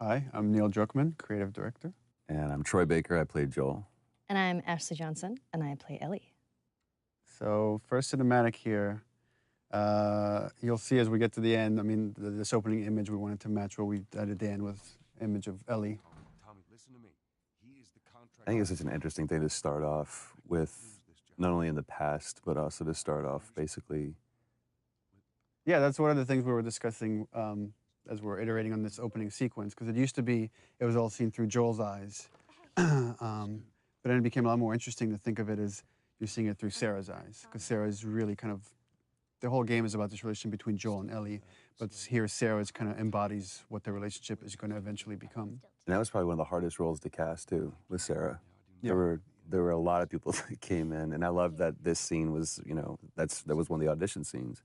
Hi, I'm Neil Druckmann, creative director. And I'm Troy Baker, I played Joel. And I'm Ashley Johnson, and I play Ellie. So first cinematic here, you'll see as we get to the end, I mean, this opening image, we wanted to match what we did at the end with image of Ellie. Tommy, listen to me. He is the contract. I think it's such an interesting thing to start off with, not only in the past, but also to start off basically. Yeah, that's one of the things we were discussing as we're iterating on this opening sequence, because it used to be, it was all seen through Joel's eyes. But then it became a lot more interesting to think of it as you're seeing it through Sarah's eyes, because Sarah is really kind of, the whole game is about this relationship between Joel and Ellie, but here Sarah kind of embodies what their relationship is going to eventually become. And that was probably one of the hardest roles to cast too, with Sarah. Yeah. There were a lot of people that came in, and I love that this scene was, you know, that was one of the audition scenes.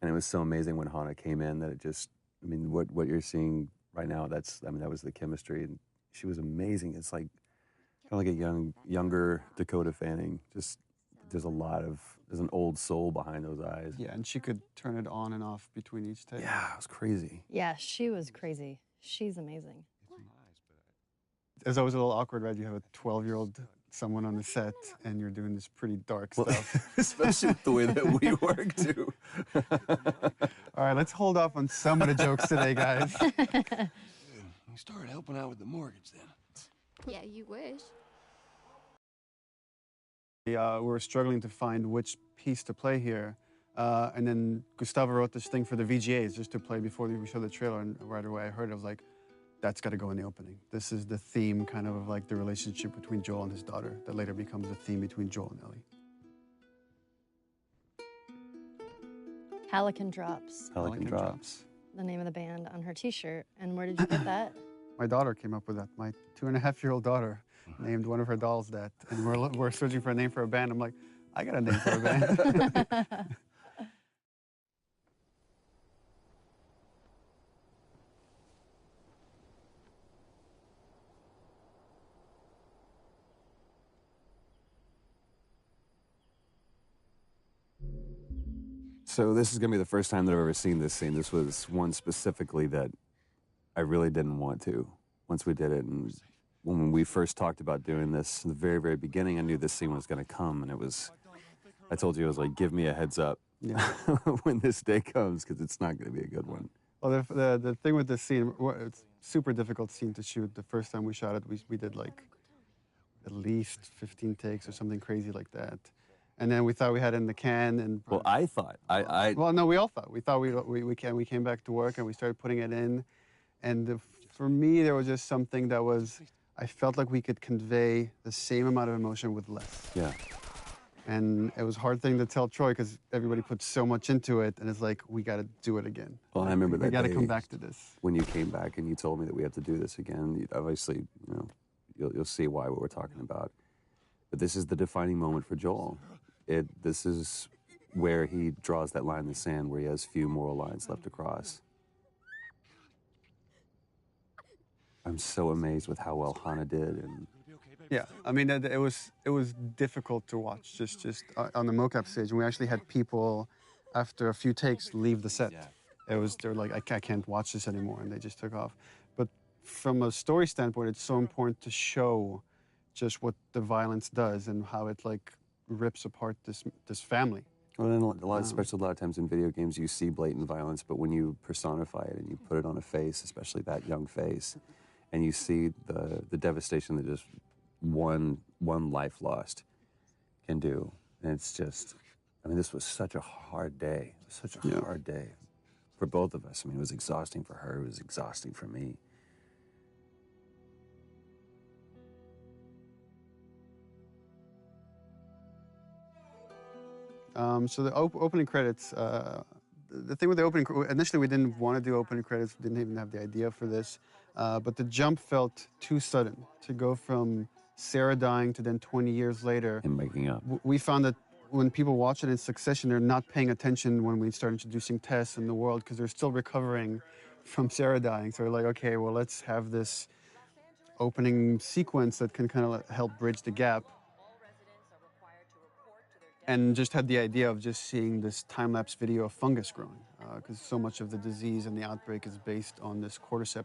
And it was so amazing when Hannah came in that it just, I mean, what you're seeing right now, that was the chemistry, and she was amazing. It's like, kind of like a younger Dakota Fanning. Just, there's an old soul behind those eyes. Yeah, and she could turn it on and off between each take. Yeah, it was crazy. Yeah, she was crazy. She's amazing. It's always a little awkward, right? You have a 12-year-old someone on the set, and you're doing this pretty dark stuff. Especially with the way that we work, too. All right, let's hold off on some of the jokes today, guys. Good. You started helping out with the mortgage then. Yeah, you wish. We were struggling to find which piece to play here. And then Gustavo wrote this thing for the VGAs just to play before we showed the trailer. And right away I heard it, I was like, that's got to go in the opening. This is the theme kind of like the relationship between Joel and his daughter that later becomes the theme between Joel and Ellie. Hallican Drops, Pelican Drops. the name of the band on her t-shirt. And where did you get that? My daughter came up with that. My 2.5-year-old daughter named one of her dolls that. And we're searching for a name for a band. I'm like, I got a name for a band. So this is going to be the first time that I've ever seen this scene. This was one specifically that I really didn't want to once we did it. And when we first talked about doing this, in the very, very beginning, I knew this scene was going to come. And it was, I told you, I was like, give me a heads up when this day comes, because it's not going to be a good one. Well, the thing with this scene, it's a super difficult scene to shoot. The first time we shot it, we did like at least 15 takes or something crazy like that. And then we thought we had it in the can. And well, I thought. Well, no, we all thought. We thought we came back to work and we started putting it in. And for me, there was just something that was, I felt like we could convey the same amount of emotion with less. Yeah. And it was a hard thing to tell Troy because everybody put so much into it. And it's like, we got to do it again. Well, I remember that we got to day come back to this. when you came back and you told me that we have to do this again. Obviously, you know, you'll see why what we're talking about. But this is the defining moment for Joel. This is where he draws that line in the sand, where he has few moral lines left to cross. I'm so amazed with how well Hannah did, and yeah, I mean, it was difficult to watch just on the mocap stage. And we actually had people, after a few takes, leave the set. They were like, I can't watch this anymore, and they just took off. But from a story standpoint, it's so important to show just what the violence does and how it like rips apart this family. well, then especially a lot of times in video games, you see blatant violence, but when you personify it and you put it on a face, especially that young face, and you see the devastation that just one life lost can do, and it's just, I mean, this was such a hard day, such a hard day for both of us. I mean, it was exhausting for her, it was exhausting for me. So the opening credits, the thing with the opening, initially we didn't want to do opening credits, didn't even have the idea for this, but the jump felt too sudden to go from Sarah dying to then 20 years later. And making up. We found that when people watch it in succession, they're not paying attention when we start introducing Tess in the world because they're still recovering from Sarah dying. So we're like, okay, well, let's have this opening sequence that can kind of help bridge the gap. And just had the idea of just seeing this time-lapse video of fungus growing, because so much of the disease and the outbreak is based on this cordyceps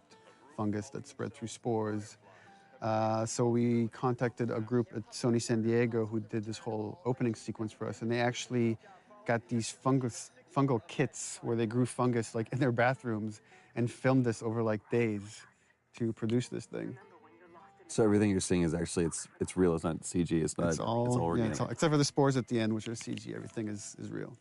fungus that spread through spores. So we contacted a group at Sony San Diego who did this whole opening sequence for us, and they actually got these fungal kits where they grew fungus like in their bathrooms and filmed this over like days to produce this thing. So everything you're seeing is actually it's real. It's not CG. It's not. It's all organic. Except for the spores at the end, which are CG. Everything is real.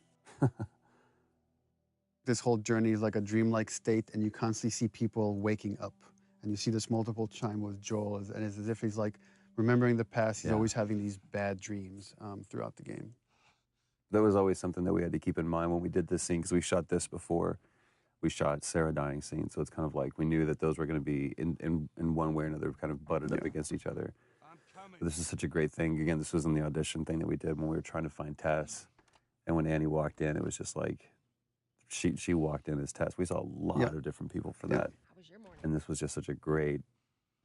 This whole journey is like a dreamlike state, and you constantly see people waking up. And you see this multiple time with Joel, and it's as if he's like remembering the past. He's always having these bad dreams throughout the game. That was always something that we had to keep in mind when we did this scene, because we shot this before we shot Sarah dying scene. So it's kind of like we knew that those were going to be in one way or another kind of butted up against each other. But this is such a great thing. Again, this was in the audition thing that we did when we were trying to find Tess. And when Annie walked in, it was just like she walked in as Tess. We saw a lot of different people for that. And this was just such a great,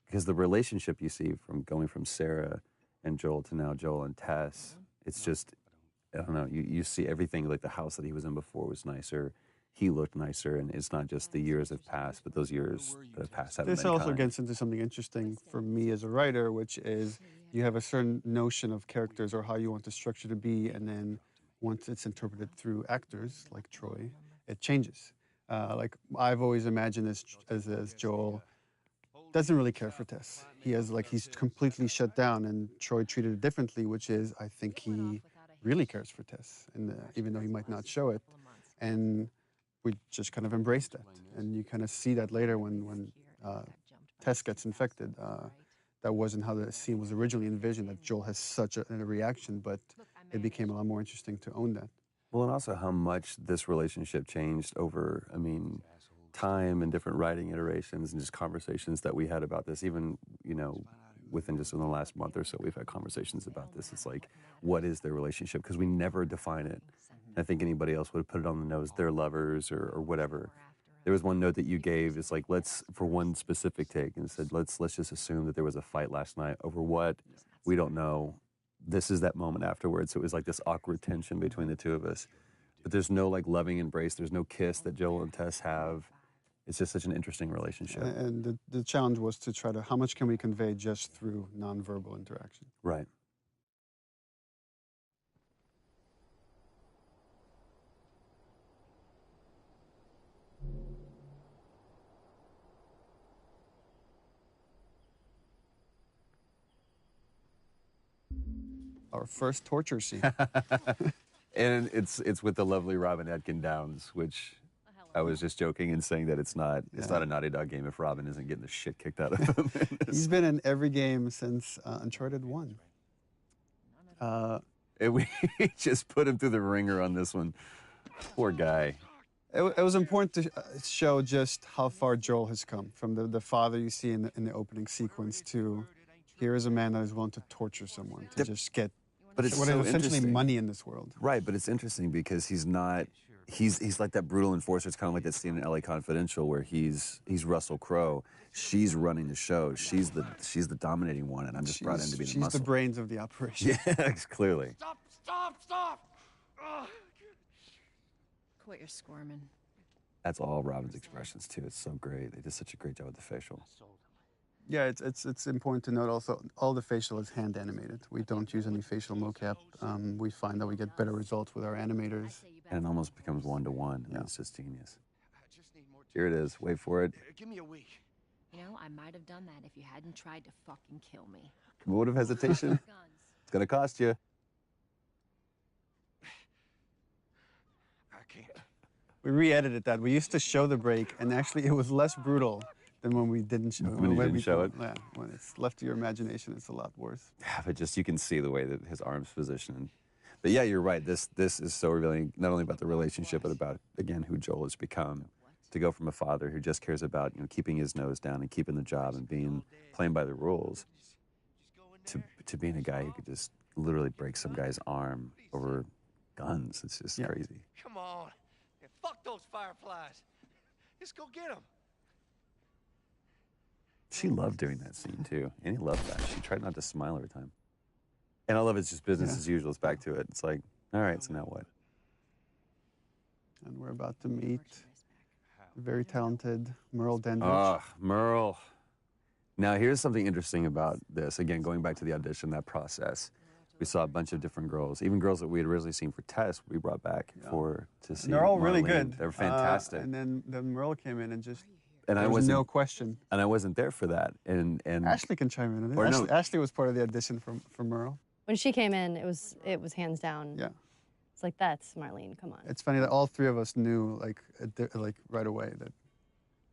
because the relationship you see from going from Sarah and Joel to now Joel and Tess, it's just, I don't know, you see everything, like the house that he was in before was nicer. He looked nicer, and it's not just the years have passed, but those years that have passed haven't been This also kind. gets into something interesting for me as a writer, which is you have a certain notion of characters or how you want the structure to be, and then once it's interpreted through actors like Troy, it changes. Like I've always imagined as Joel doesn't really care for Tess. He's completely shut down, and Troy treated it differently, which is I think he really cares for Tess, and even though he might not show it, and we just kind of embrace that. And you kind of see that later when Tess gets infected. That wasn't how the scene was originally envisioned, that Joel has such a reaction, but it became a lot more interesting to own that. Well, and also how much this relationship changed over, I mean, time and different writing iterations and just conversations that we had about this. Even, within the last month or so, we've had conversations about this. It's like, what is their relationship? Because we never define it. I think anybody else would have put it on the nose, they're lovers or whatever. There was one note that you gave, it's like, for one specific take, and it said, let's just assume that there was a fight last night over what, we don't know. This is that moment afterwards. So it was like this awkward tension between the two of us. But there's no like loving embrace. There's no kiss that Joel and Tess have. It's just such an interesting relationship. And the challenge was to try to, how much can we convey just through nonverbal interaction? Right. Our first torture scene. And it's with the lovely Robin Atkin Downs, which I was just joking and saying that it's not a Naughty Dog game if Robin isn't getting the shit kicked out of him. He's been in every game since Uncharted 1. And we just put him through the ringer on this one. Poor guy. It was important to show just how far Joel has come, from the father you see in the opening sequence to here is a man that is willing to torture someone to just get But it's what so is essentially interesting. money in this world. Right, but it's interesting because he's like that brutal enforcer. It's kind of like that scene in LA Confidential where he's Russell Crowe. She's running the show. She's the dominating one, and I'm just brought in to be the muscle. She's the brains of the operation. Yeah, clearly. Stop! Quit your squirming. That's all Robin's expressions too. It's so great. They did such a great job with the facial. Yeah, it's important to note also all the facial is hand animated. We don't use any facial mocap. We find that we get better results with our animators. And it almost becomes one-to-one. Yeah. It's just genius. Here it is. Wait for it. Give me a week. I might have done that if you hadn't tried to fucking kill me. Vote of hesitation. It's gonna cost you. I can't. We re-edited that. We used to show the break, and actually it was less brutal than when we didn't show it. When you didn't show it? Yeah, when it's left to your imagination, it's a lot worse. Yeah, but just you can see the way that his arm's positioned. But yeah, you're right. This is so revealing, not only about the relationship, but about, again, who Joel has become. To go from a father who just cares about keeping his nose down and keeping the job and playing by the rules, to being a guy who could just literally break some guy's arm over guns. It's just crazy. Come on. Yeah, fuck those fireflies. Just go get them. She loved doing that scene too, and he loved that. She tried not to smile every time. And I love it's just business as usual. It's back to it. It's like, all right, so now what? And we're about to meet Very talented. Merle Dandridge. Ah, Merle. Now, here's something interesting about this. Again, going back to the audition, that process. We saw a bunch of different girls, even girls that we had originally seen for tests, we brought back to see. And they're all really Marlene. good. They're fantastic. And then Merle came in and just, And there was no question. And I wasn't there for that. And Ashley can chime in on Or it. no. Ashley was part of the audition for Merle. When she came in, it was hands down. Yeah. It's like, that's Marlene, come on. It's funny that all three of us knew, like right away that,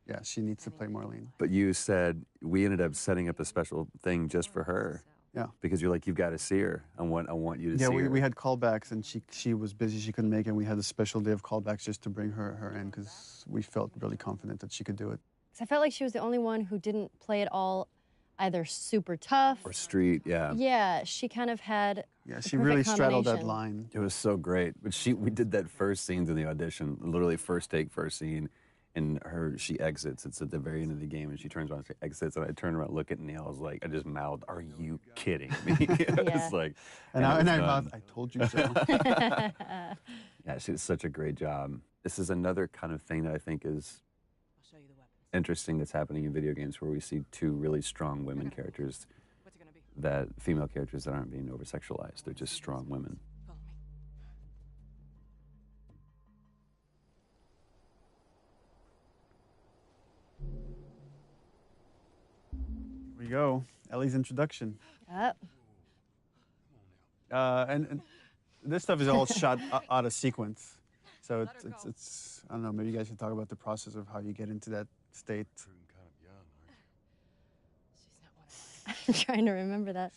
yeah, she needs to play Marlene. But you said we ended up setting up a special thing just for her. Yeah. Because you're like, you've got to see her. I want you to see her. Yeah, we had callbacks, and she was busy. She couldn't make it. And we had a special day of callbacks just to bring her in because we felt really confident that she could do it. 'Cause I felt like she was the only one who didn't play it all either super tough. Or street, yeah. Yeah, she kind of had Yeah, the she perfect really straddled that combination. line. It was so great. But we did that first scene in the audition, literally first take, first scene. And she exits. It's at the very end of the game, and she turns around, she exits, and I turn around, look at Neil. I was like, I just mouthed, "Are you kidding me?" It's like, and I it was mouthed, done. "I told you so." Yeah, she did such a great job. This is another kind of thing that I think is interesting that's happening in video games, where we see two really strong women characters, female characters that aren't being over-sexualized. They're just strong women. Here we go. Ellie's introduction. Yep. And this stuff is all shot out of sequence. So it's I don't know, maybe you guys should talk about the process of how you get into that state. I'm trying to remember that.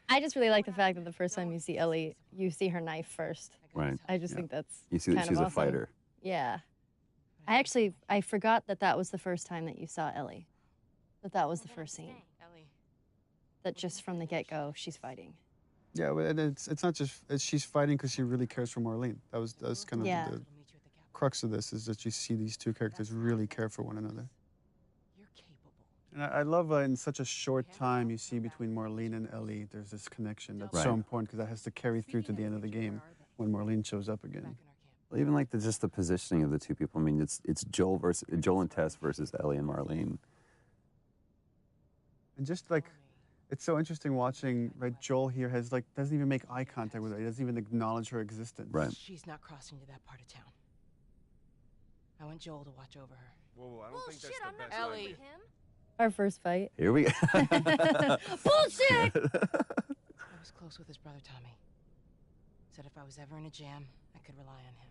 I just really like the fact that the first time you see Ellie, you see her knife first. Right. I just think that's You see that kind she's of a awesome. fighter. Yeah. I forgot that was the first time that you saw Ellie. That was the first scene. That just from the get-go, she's fighting. Yeah, and it's not just she's fighting because she really cares for Marlene. That's kind of the crux of this, is that you see these two characters really care for one another. And I love in such a short time you see between Marlene and Ellie, there's this connection that's so important, because that has to carry through to the end of the game when Marlene shows up again. Well, even like just the positioning of the two people. I mean, it's Joel and Tess versus Ellie and Marlene. And just like, it's so interesting watching, right, Joel here doesn't even make eye contact with her. He doesn't even acknowledge her existence. Right. She's not crossing to that part of town. I want Joel to watch over her. Whoa, I don't think that's the best Ellie. idea. Our first fight. Here we go. Bullshit! I was close with his brother, Tommy. Said if I was ever in a jam, I could rely on him.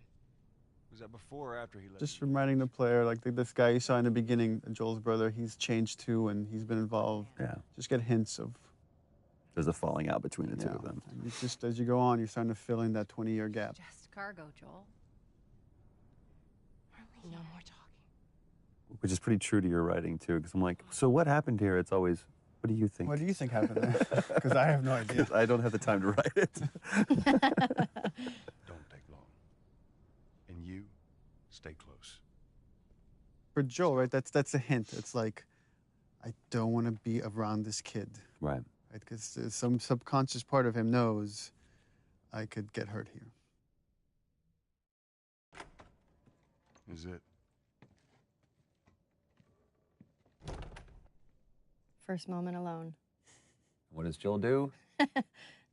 Was that before or after he left? Just reminding the player, like this guy you saw in the beginning, Joel's brother, he's changed too, and he's been involved. Yeah. Just get hints of. There's a falling out between the two of them. And it's just as you go on, you're starting to fill in that 20-year gap. Just cargo, Joel. No more talking. Which is pretty true to your writing, too, because I'm like, so what happened here? It's always, what do you think? What do you think happened there? Because I have no idea. I don't have the time to write it. Don't take long. And you, stay close. For Joel, right, that's a hint. It's like, I don't want to be around this kid. Right. Right, because some subconscious part of him knows I could get hurt here. Is it? First moment alone. What does Joel do?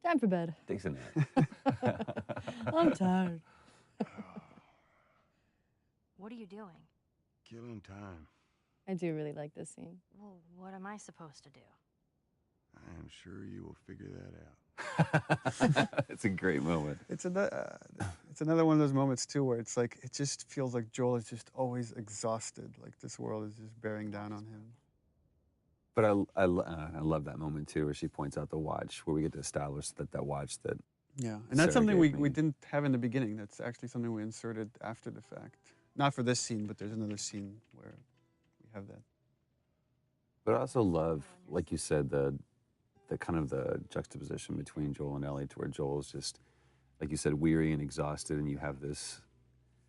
Time for bed. Takes a nap. I'm tired. What are you doing? Killing time. I do really like this scene. Well, what am I supposed to do? I am sure you will figure that out. It's a great moment. It's another one of those moments too where it's like, it just feels like Joel is just always exhausted. Like this world is just bearing down on him. But I love that moment, too, where she points out the watch, where we get to establish that watch that... Yeah, and that's Sarah something gave we me. didn't have in the beginning. That's actually something we inserted after the fact. Not for this scene, but there's another scene where we have that. But I also love, like you said, the kind of the juxtaposition between Joel and Ellie, to where Joel's just, like you said, weary and exhausted, and you have this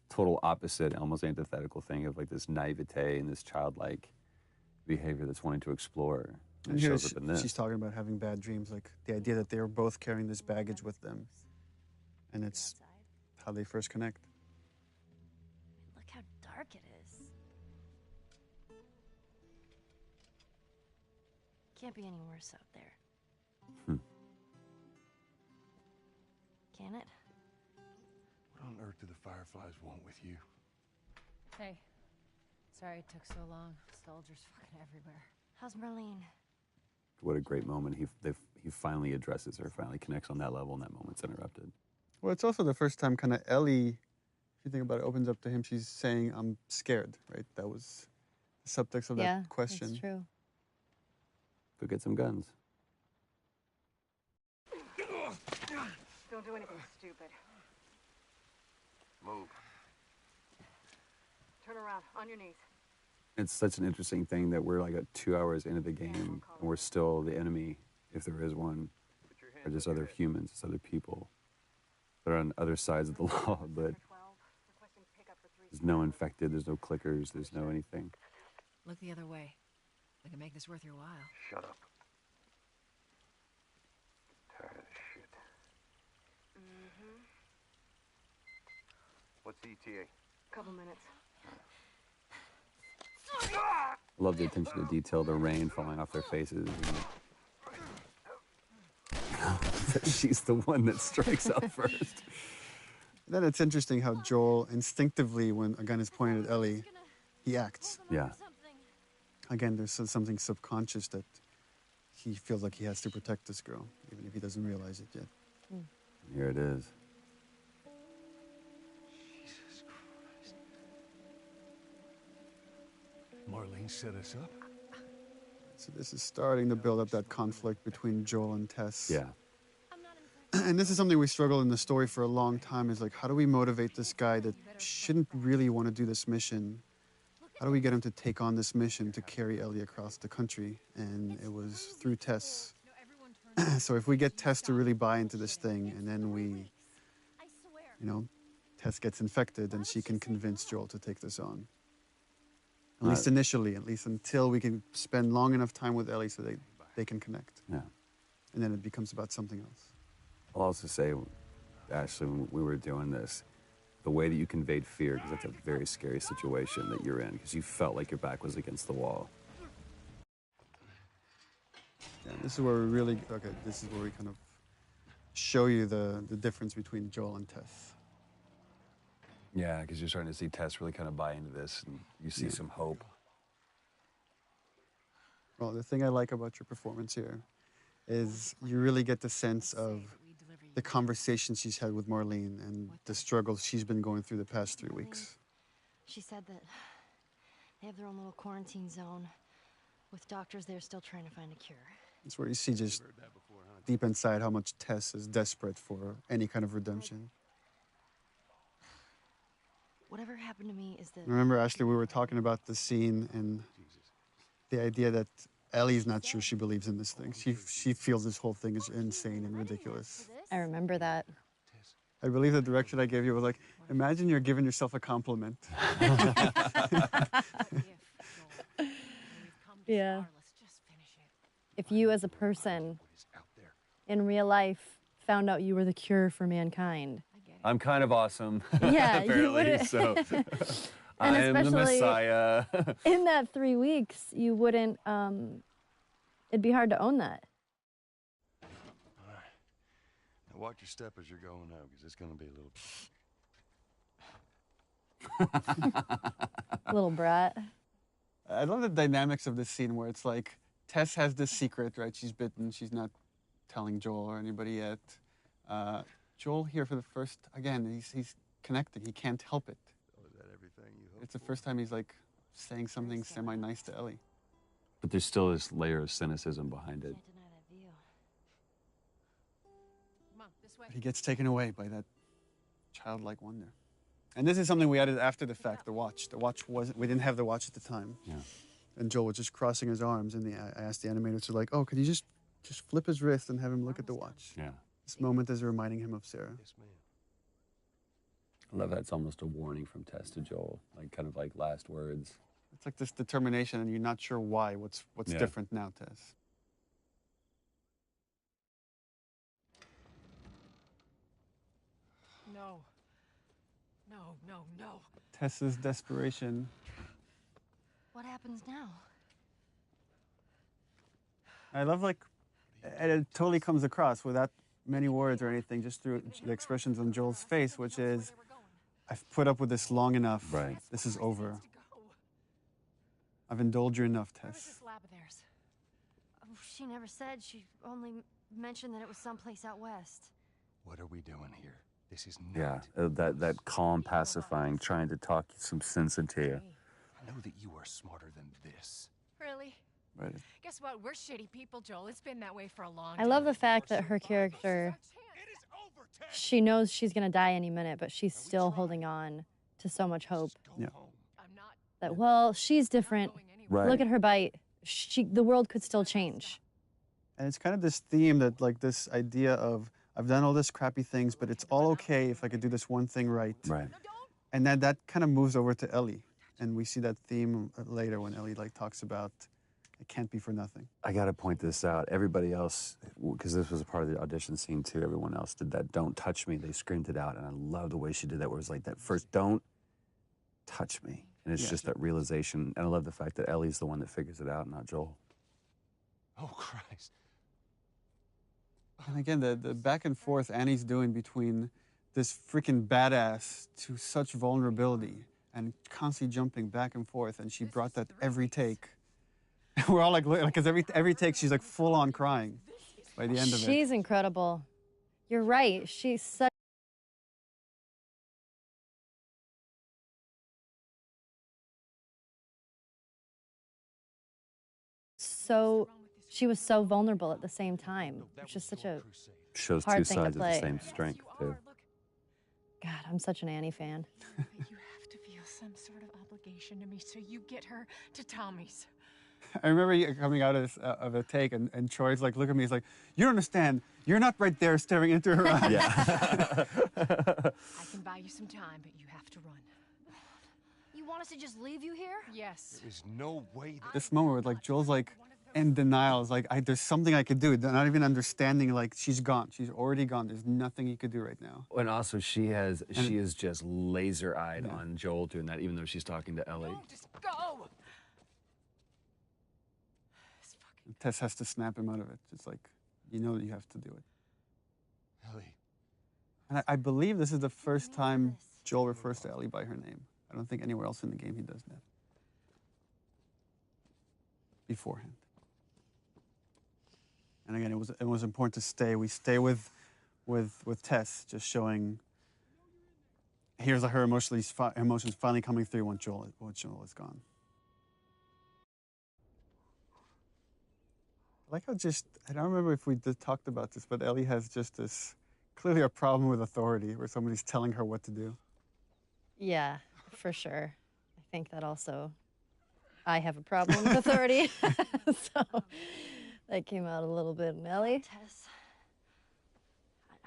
total opposite, almost antithetical thing of like this naivete and this childlike behavior that's wanting to explore. And it here shows up in this. she's talking about having bad dreams, like the idea that they're both carrying this baggage with them. And it's how they first connect. Look how dark it is. Can't be any worse out there. Can it? What on earth do the Fireflies want with you? Hey. Sorry it took so long. Soldiers fucking everywhere. How's Marlene? What a great moment. He finally addresses her, finally connects on that level, and that moment's interrupted. Well, it's also the first time kind of Ellie, if you think about it, opens up to him. She's saying, I'm scared, right? That was the subtext of that question. That's true. Go get some guns. Don't do anything stupid. Move. Turn around, on your knees. It's such an interesting thing that we're like 2 hours into the game, and we're still the enemy, if there is one, or just other humans, just other people that are on other sides of the law, but there's no infected, there's no clickers, there's no anything. Look the other way. We can make this worth your while. Shut up. Tired of this shit. What's the ETA? Couple minutes. I love the attention to detail, the rain falling off their faces. She's the one that strikes out first. Then it's interesting how Joel instinctively, when a gun is pointed at Ellie, he acts. Yeah. Again, there's something subconscious that he feels like he has to protect this girl, even if he doesn't realize it yet. Here it is. Jesus Christ. Marlene set us up? So this is starting to build up that conflict between Joel and Tess. Yeah. And this is something we struggled in the story for a long time, is like, how do we motivate this guy that shouldn't really want to do this mission? How do we get him to take on this mission to carry Ellie across the country? And it was through Tess. So if we get Tess to really buy into this thing, and then we, Tess gets infected, then she can convince Joel to take this on. At least initially, at least until we can spend long enough time with Ellie so they can connect. Yeah. And then it becomes about something else. I'll also say, Ashley, when we were doing this, the way that you conveyed fear, because that's a very scary situation that you're in, because you felt like your back was against the wall. Yeah, this is where we kind of show you the difference between Joel and Tess. Yeah, because you're starting to see Tess really kind of buy into this, and you see some hope. Well, the thing I like about your performance here is you really get the sense of the conversation she's had with Marlene and the struggles she's been going through the past 3 weeks. She said that they have their own little quarantine zone with doctors there still trying to find a cure. It's where you see just deep inside how much Tess is desperate for any kind of redemption. Whatever happened to me is that... Remember, Ashley, we were talking about the scene and the idea that Ellie's not sure she believes in this thing. She feels this whole thing is insane and ridiculous. I remember that. I believe the direction I gave you was like, imagine you're giving yourself a compliment. Yeah. If you as a person in real life found out you were the cure for mankind. I'm kind of awesome. Yeah, apparently, you wouldn't. so And I am the especially Messiah. in that 3 weeks, you wouldn't, it'd be hard to own that. All right. Now watch your step as you're going out, because it's going to be a little... Little brat. I love the dynamics of this scene where it's like, Tess has this secret, right? She's bitten, she's not telling Joel or anybody yet. Joel here for the first, again, he's connected, he can't help it. Oh, is that everything you hope It's the first time he's like saying something semi-nice to Ellie. But there's still this layer of cynicism behind it. Can't deny that view. Come on, this way. He gets taken away by that childlike wonder. And this is something we added after the fact, the watch. The watch wasn't, we didn't have the watch at the time. Yeah. And Joel was just crossing his arms, and I asked the animators to like, oh, could you just flip his wrist and have him look at the watch? Yeah. This moment is reminding him of Sarah. Yes, ma'am. I love that. It's almost a warning from Tess to Joel, like kind of like last words. It's like this determination, and you're not sure why. What's Yeah. different now, Tess? No. No, no, no. Tess's desperation. What happens now? I love, like, and it totally comes across without many words or anything, just through the expressions on Joel's face, which is, I've put up with this long enough. Right. This is over. I've indulged you enough, Tess. This lab of theirs. Oh, she never said. She only mentioned that it was someplace out west. What are we doing here? This is Yeah, not. that calm, pacifying, trying to talk some sense into you. I know that you are smarter than this. Really? Right. Guess what? We're shitty people, Joel. It's been that way for a long I time. love the fact that her character, she knows she's going to die any minute, but she's still holding on to so much hope. Yeah. I'm not That, well, she's different. going anywhere. Right. Look at her bite. The world could still change. And it's kind of this theme that, like, this idea of, I've done all this crappy things, but it's all okay if I could do this one thing right. Right. And that kind of moves over to Ellie. And we see that theme later when Ellie, like, talks about it can't be for nothing. I got to point this out. Everybody else, because this was a part of the audition scene too, everyone else did that "don't touch me." They screamed it out, and I love the way she did that, where it was like that first "don't touch me." And it's just that realization. And I love the fact that Ellie's the one that figures it out, not Joel. Oh, Christ. And again, the back and forth Annie's doing between this freaking badass to such vulnerability and constantly jumping back and forth. And she brought that every take. We're all like, because every take she's like full on crying by the end of it. She's incredible. You're right. She's such. So, she was so vulnerable at the same time, which is such a. Shows Hard two thing to sides of the play. same strength too. God, I'm such an Annie fan. You have to feel some sort of obligation to me, so you get her to Tommy's. I remember you coming out of a take, and Troy's like, look at me, he's like, you don't understand. You're not right there staring into her eyes. Yeah. I can buy you some time, but you have to run. You want us to just leave you here? Yes. There's no way that... This moment where, like, Joel's like in denial. It's like, there's something I could do. Not even understanding, like, she's gone. She's already gone. There's nothing he could do right now. And also, she is just laser-eyed on Joel doing that, even though she's talking to Ellie. No, just go. Tess has to snap him out of it. It's like, you know that you have to do it. Ellie. And I believe this is the first time Joel refers to Ellie by her name. I don't think anywhere else in the game he does that. Beforehand. And again, it was important to stay. We stay with Tess, just showing. Here's her emotions finally coming through when Joel is gone. I like how I don't remember if we talked about this, but Ellie has just this, clearly a problem with authority, where somebody's telling her what to do. Yeah, for sure. I think that also, I have a problem with authority. So that came out a little bit in Ellie. Tess.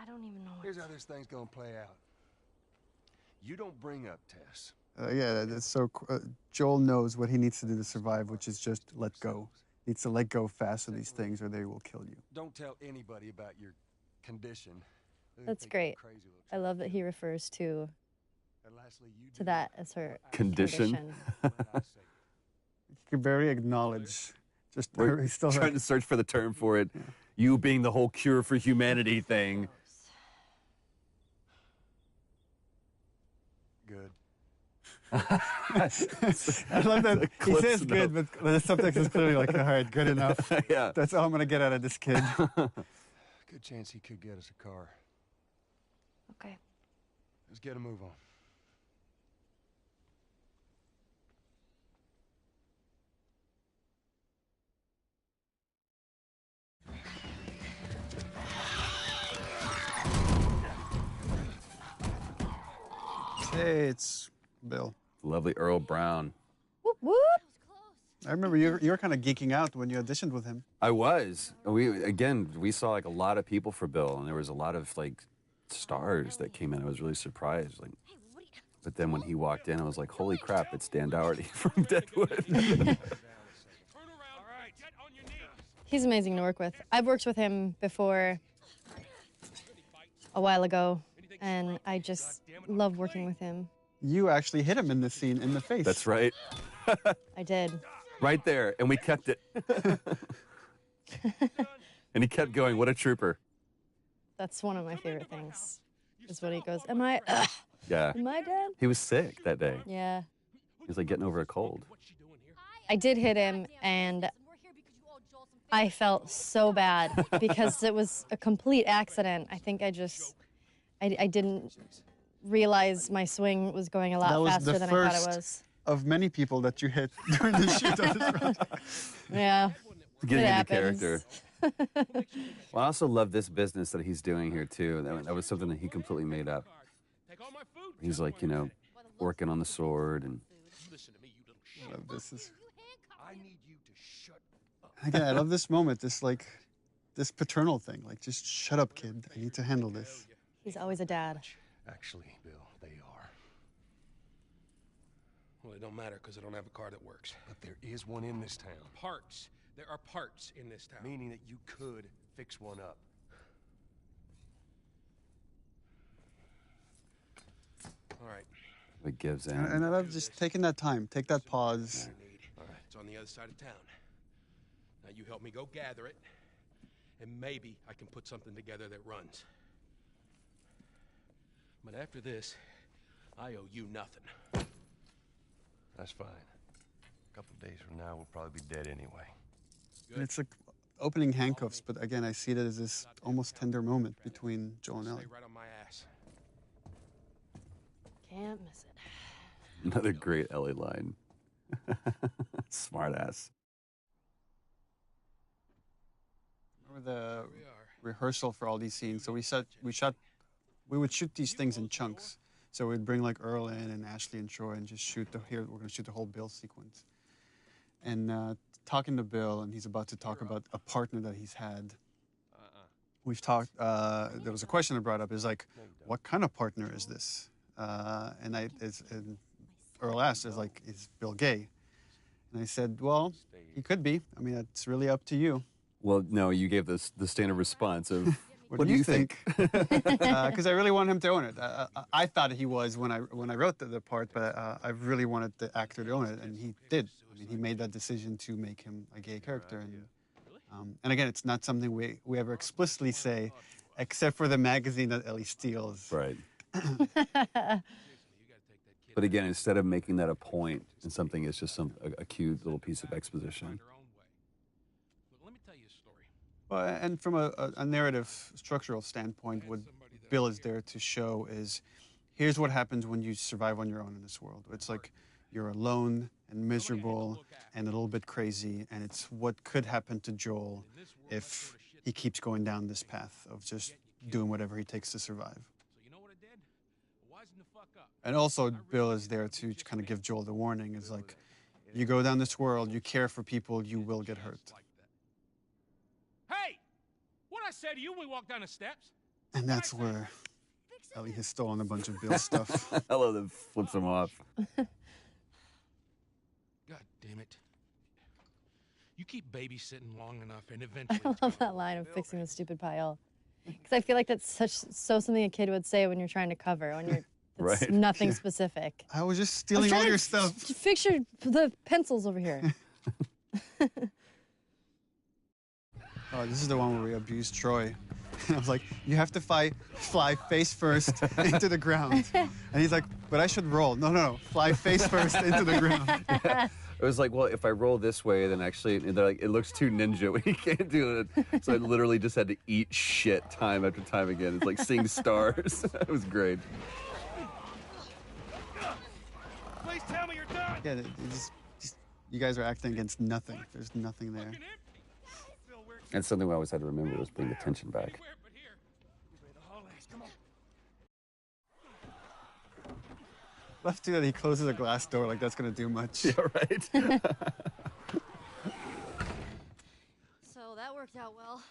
I don't even know what Here's how this thing's gonna play out. You don't bring up Tess. Yeah, that's so. Joel knows what he needs to do to survive, which is just let go. Needs to let go fast of these things, or they will kill you. Don't tell anybody about your condition. They That's think you're great. crazy little I love that he refers to And lastly, you to do that as her Condition. what I say. You can barely acknowledge. Just We're he's still trying to search for the term for it. You being the whole cure for humanity thing. Good. I love that he Close says enough. good, but the subtext is clearly like, all right, good enough. Yeah. That's all I'm gonna get out of this kid. Good chance he could get us a car. Okay. Let's get a move on. Hey, it's Bill. Lovely Earl Brown. whoop whoop. I remember you were kind of geeking out when you auditioned with him. I was. We saw like a lot of people for Bill, and there was a lot of like stars that came in. I was really surprised. Like, but then when he walked in, I was like, holy crap, it's Dan Dougherty from Deadwood. He's amazing to work with. I've worked with him before a while ago, and I just love working with him. You actually hit him in this scene in the face. That's right. I did. Right there, and we kept it. And he kept going. What a trooper. That's one of my favorite things, is when he goes, am I dead? He was sick that day. Yeah. He was like getting over a cold. I did hit him, and I felt so bad because it was a complete accident. I think I didn't realize my swing was going a lot faster than I thought it was. Of many people that you hit during the shoot of this project. Yeah. Getting it into happens. character. Well, I also love this business that he's doing here too. That was something that he completely made up. He's like, you know, working on the sword and. I love this. Again, I love this moment. This paternal thing. Like, just shut up, kid. I need to handle this. He's always a dad. Actually, Bill, they are. Well, it don't matter because I don't have a car that works. But there is one in this town. Parts. There are parts in this town. Meaning that you could fix one up. All right. It gives in. And I love just taking that time. Take that pause. All right. It's on the other side of town. Now you help me go gather it, and maybe I can put something together that runs. But after this, I owe you nothing. That's fine. A couple of days from now, we'll probably be dead anyway. And it's like opening handcuffs, but again, I see it as this almost tender moment between Joel and Ellie. Stay right on my ass. Can't miss it. Another great Ellie line. Smart ass. Remember the rehearsal for all these scenes? So we would shoot these things in chunks. So we'd bring like Earl in and Ashley and Troy and just shoot we're going to shoot the whole Bill sequence. And talking to Bill, and he's about to talk about a partner that he's had. We've talked, there was a question that brought up, is like, what kind of partner is this? And Earl asked, is Bill gay? And I said, well, he could be. I mean, it's really up to you. Well, no, you gave the standard response of, what do you think? Because I really want him to own it. I thought he was when I wrote the part, but I really wanted the actor to own it, and he did. I mean, he made that decision to make him a gay character. And again, it's not something we ever explicitly say, except for the magazine that Ellie steals. Right. But again, instead of making that a point in something, it's just a cute little piece of exposition. Well, and from a narrative structural standpoint, what Bill is there to show is, here's what happens when you survive on your own in this world. It's like you're alone and miserable and a little bit crazy, and it's what could happen to Joel if he keeps going down this path of just doing whatever he takes to survive. And also, Bill is there to kind of give Joel the warning, is like, you go down this world, you care for people, you will get hurt. Hey! What'd I say to you when we walked down the steps? And that's where Ellie has stolen a bunch of Bill's stuff. I love that flips him off. God damn it. You keep babysitting long enough and eventually... I love that line of fixing the stupid pile. Because I feel like that's something a kid would say when you're trying to cover, when you're right. Nothing specific. I was just stealing all your stuff. Fix the pencils over here. Oh, this is the one where we abused Troy. And I was like, you have to fly face first into the ground. And he's like, but I should roll. No, fly face first into the ground. Yeah. It was like, well, if I roll this way, then actually, they're like, it looks too ninja. We can't do it. So I literally just had to eat shit time after time again. It's like seeing stars. It was great. Please tell me you're done. Yeah, you guys are acting against nothing. There's nothing there. And something we always had to remember was bring the tension back. Love too that he closes a glass door like that's gonna do much. Yeah, right. So that worked out well.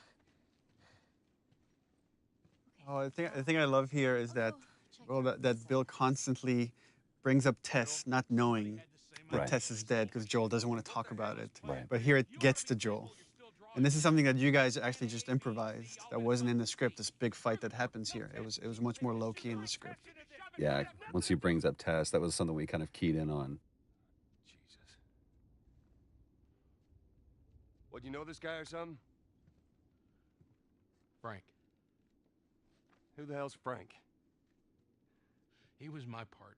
Oh, the thing I love here is that, well, that Bill constantly brings up Tess, not knowing that Right. Tess is dead because Joel doesn't want to talk about it. Right. But here it gets to Joel. And this is something that you guys actually just improvised. That wasn't in the script, this big fight that happens here. It was much more low-key in the script. Yeah, once he brings up Tess, that was something we kind of keyed in on. Jesus. What, you know this guy or something? Frank. Who the hell's Frank? He was my partner.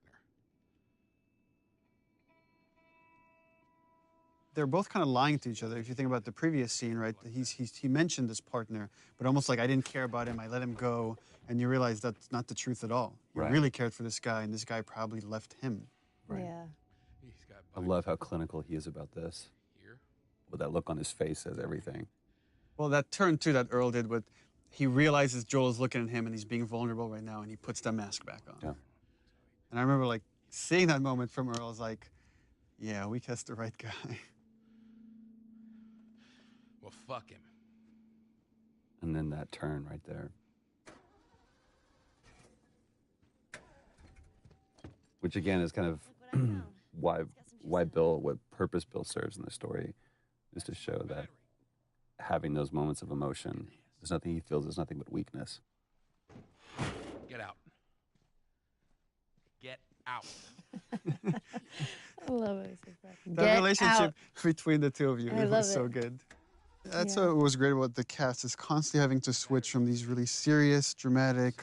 They're both kind of lying to each other. If you think about the previous scene, right? He mentioned this partner, but almost like I didn't care about him. I let him go, and you realize that's not the truth at all. He Right. really cared for this guy, and this guy probably left him. Right. Yeah. He's got I love how clinical he is about this. here. With that look on his face says everything. Well, that turn too that Earl did with, he realizes Joel's looking at him and he's being vulnerable right now, and he puts the mask back on. Yeah. And I remember like seeing that moment from Earl. I was like, yeah, we cast the right guy. Well, fuck him. And then that turn right there. Which again is kind of why Bill, what purpose Bill serves in the story, is to show that having those moments of emotion, there's nothing he feels, there's nothing but weakness. Get out. Get out. I love it. That relationship between the two of you I was love so it. good. That's Yeah. what was great about the cast, is constantly having to switch from these really serious, dramatic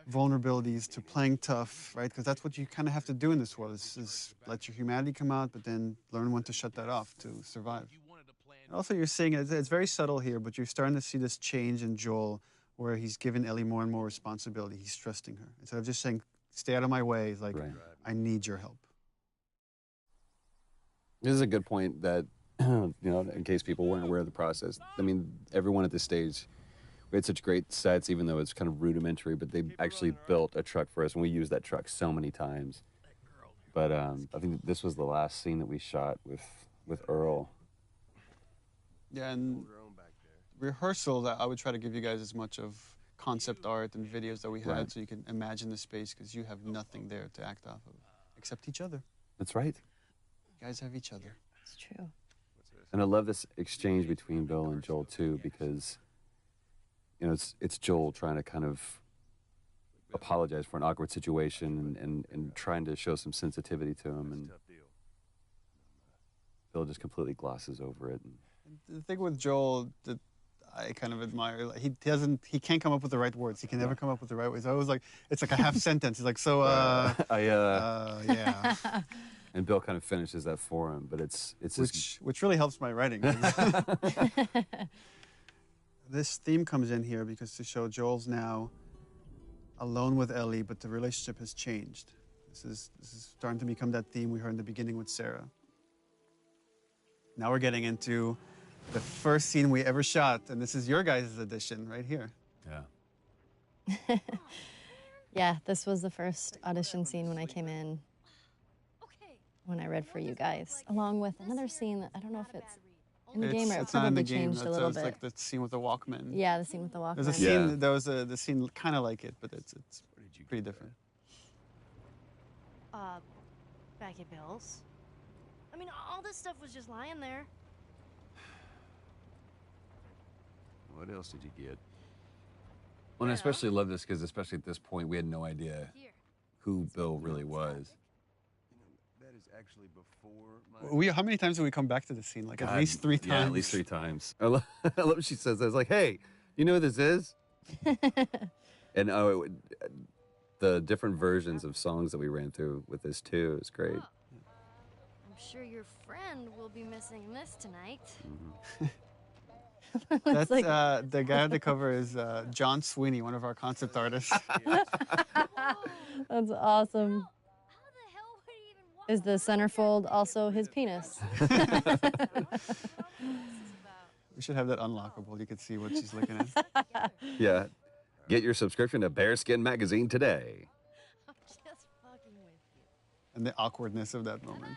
vulnerabilities to playing tough, right? Because that's what you kind of have to do in this world, is let your humanity come out, but then learn when to shut that off to survive. And also, you're seeing it's very subtle here, but you're starting to see this change in Joel, where he's given Ellie more and more responsibility. He's trusting her. Instead of just saying, stay out of my way, he's like, Right. I need your help. This is a good point that, you know, in case people weren't aware of the process. I mean, everyone at this stage, we had such great sets, even though it's kind of rudimentary, but they actually built a truck for us, and we used that truck so many times. But I think this was the last scene that we shot with Earl. Yeah, and rehearsals, I would try to give you guys as much of concept art and videos that we had, Right. so you can imagine the space, because you have nothing there to act off of, except each other. That's right. You guys have each other. It's true. And I love this exchange between Bill and Joel too, because, you know, it's Joel trying to kind of apologize for an awkward situation and trying to show some sensitivity to him, and Bill just completely glosses over it. The thing with Joel that I kind of admire, like, he can't come up with the right words. He can never come up with the right words. I was like, it's like a half sentence. He's like, so, yeah. And Bill kind of finishes that for him, but it's Which really helps my writing. This theme comes in here because to show Joel's now alone with Ellie, but the relationship has changed. This is starting to become that theme we heard in the beginning with Sarah. Now we're getting into the first scene we ever shot, and this is your guys' edition right here. yeah. Yeah, this was the first audition scene when I came in, when I read for you guys, along with another scene that I don't know if it's in the game or it It's not in probably the game. changed a little It's bit. like the scene with the Walkman. Yeah, the scene with the Walkman. There's a scene. There was the scene kind of like it, but it's pretty different. Back at Bill's. I mean, all this stuff was just lying there. What else did you get? Well, and I especially love this because, especially at this point, we had no idea who Bill really was. That is actually before my... How many times did we come back to this scene? Like God, at least 3 times. Yeah, at least 3 times. I love what she says. I was like, hey, you know who this is? And the different versions of songs that we ran through with this too is great. I'm sure your friend will be missing this tonight. That's the guy on the cover is John Sweeney, one of our concept artists. That's awesome. Is the centerfold also his penis? We should have that unlockable. You could see what she's looking at. Yeah. Get your subscription to Bearskin Magazine today. I'm just fucking with you. And the awkwardness of that moment.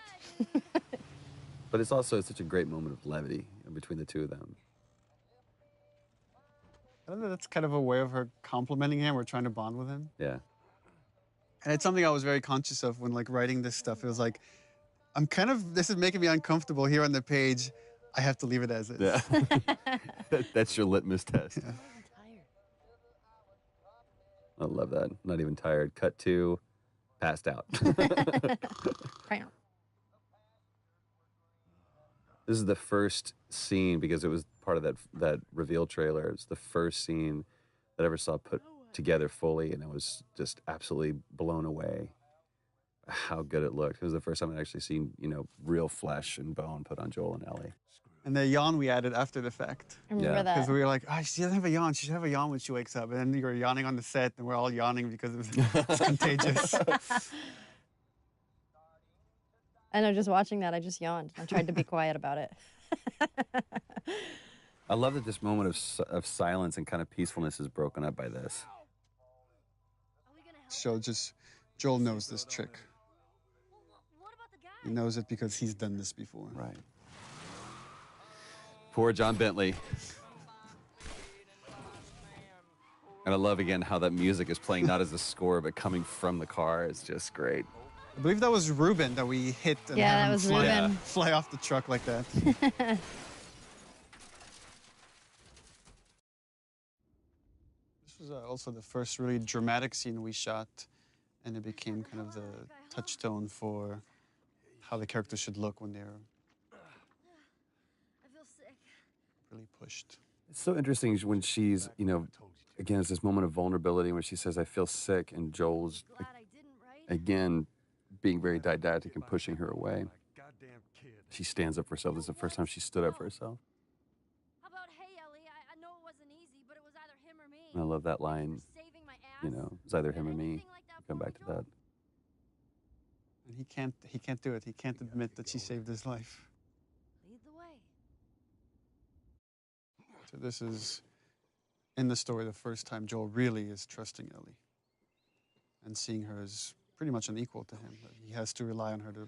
But it's also such a great moment of levity between the two of them. I don't know, that's kind of a way of her complimenting him or trying to bond with him. Yeah. And it's something I was very conscious of when like writing this stuff. It was like, this is making me uncomfortable here on the page. I have to leave it as is. Yeah. That's your litmus test. Yeah. I love that. Not even tired. Cut to passed out. This is the first scene, because it was part of that reveal trailer. It's the first scene that I ever saw put together fully, and I was just absolutely blown away how good it looked. It was the first time I'd actually seen, real flesh and bone put on Joel and Ellie. And the yawn we added after the fact. I remember that. Because we were like, oh, she doesn't have a yawn. She should have a yawn when she wakes up. And then you were yawning on the set, and we're all yawning because it's contagious. I know, just watching that, I just yawned. I tried to be quiet about it. I love that this moment of silence and kind of peacefulness is broken up by this. So Joel knows this trick. He knows it because he's done this before. Right. Poor John Bentley. And I love, again, how that music is playing not as a score, but coming from the car. It's just great. I believe that was Ruben that we hit and Yeah, had that him was Ruben. fly off the truck like that. This was also the first really dramatic scene we shot, and it became kind of the touchstone for how the characters should look when they're I feel sick. really pushed. It's so interesting when she's, again, it's this moment of vulnerability when she says, I feel sick, and Joel's, Glad I didn't, right? again, being very didactic and pushing her away. She stands up for herself. This is the first time she stood up for herself. How about, hey, Ellie, I know it wasn't easy, but it was either him or me. And I love that line, Saving my ass. it's either him or me. Come back to that. And he can't do it. He can't admit that she saved his life. Lead the way. So this is, in the story, the first time Joel really is trusting Ellie and seeing her as pretty much an equal to him. He has to rely on her to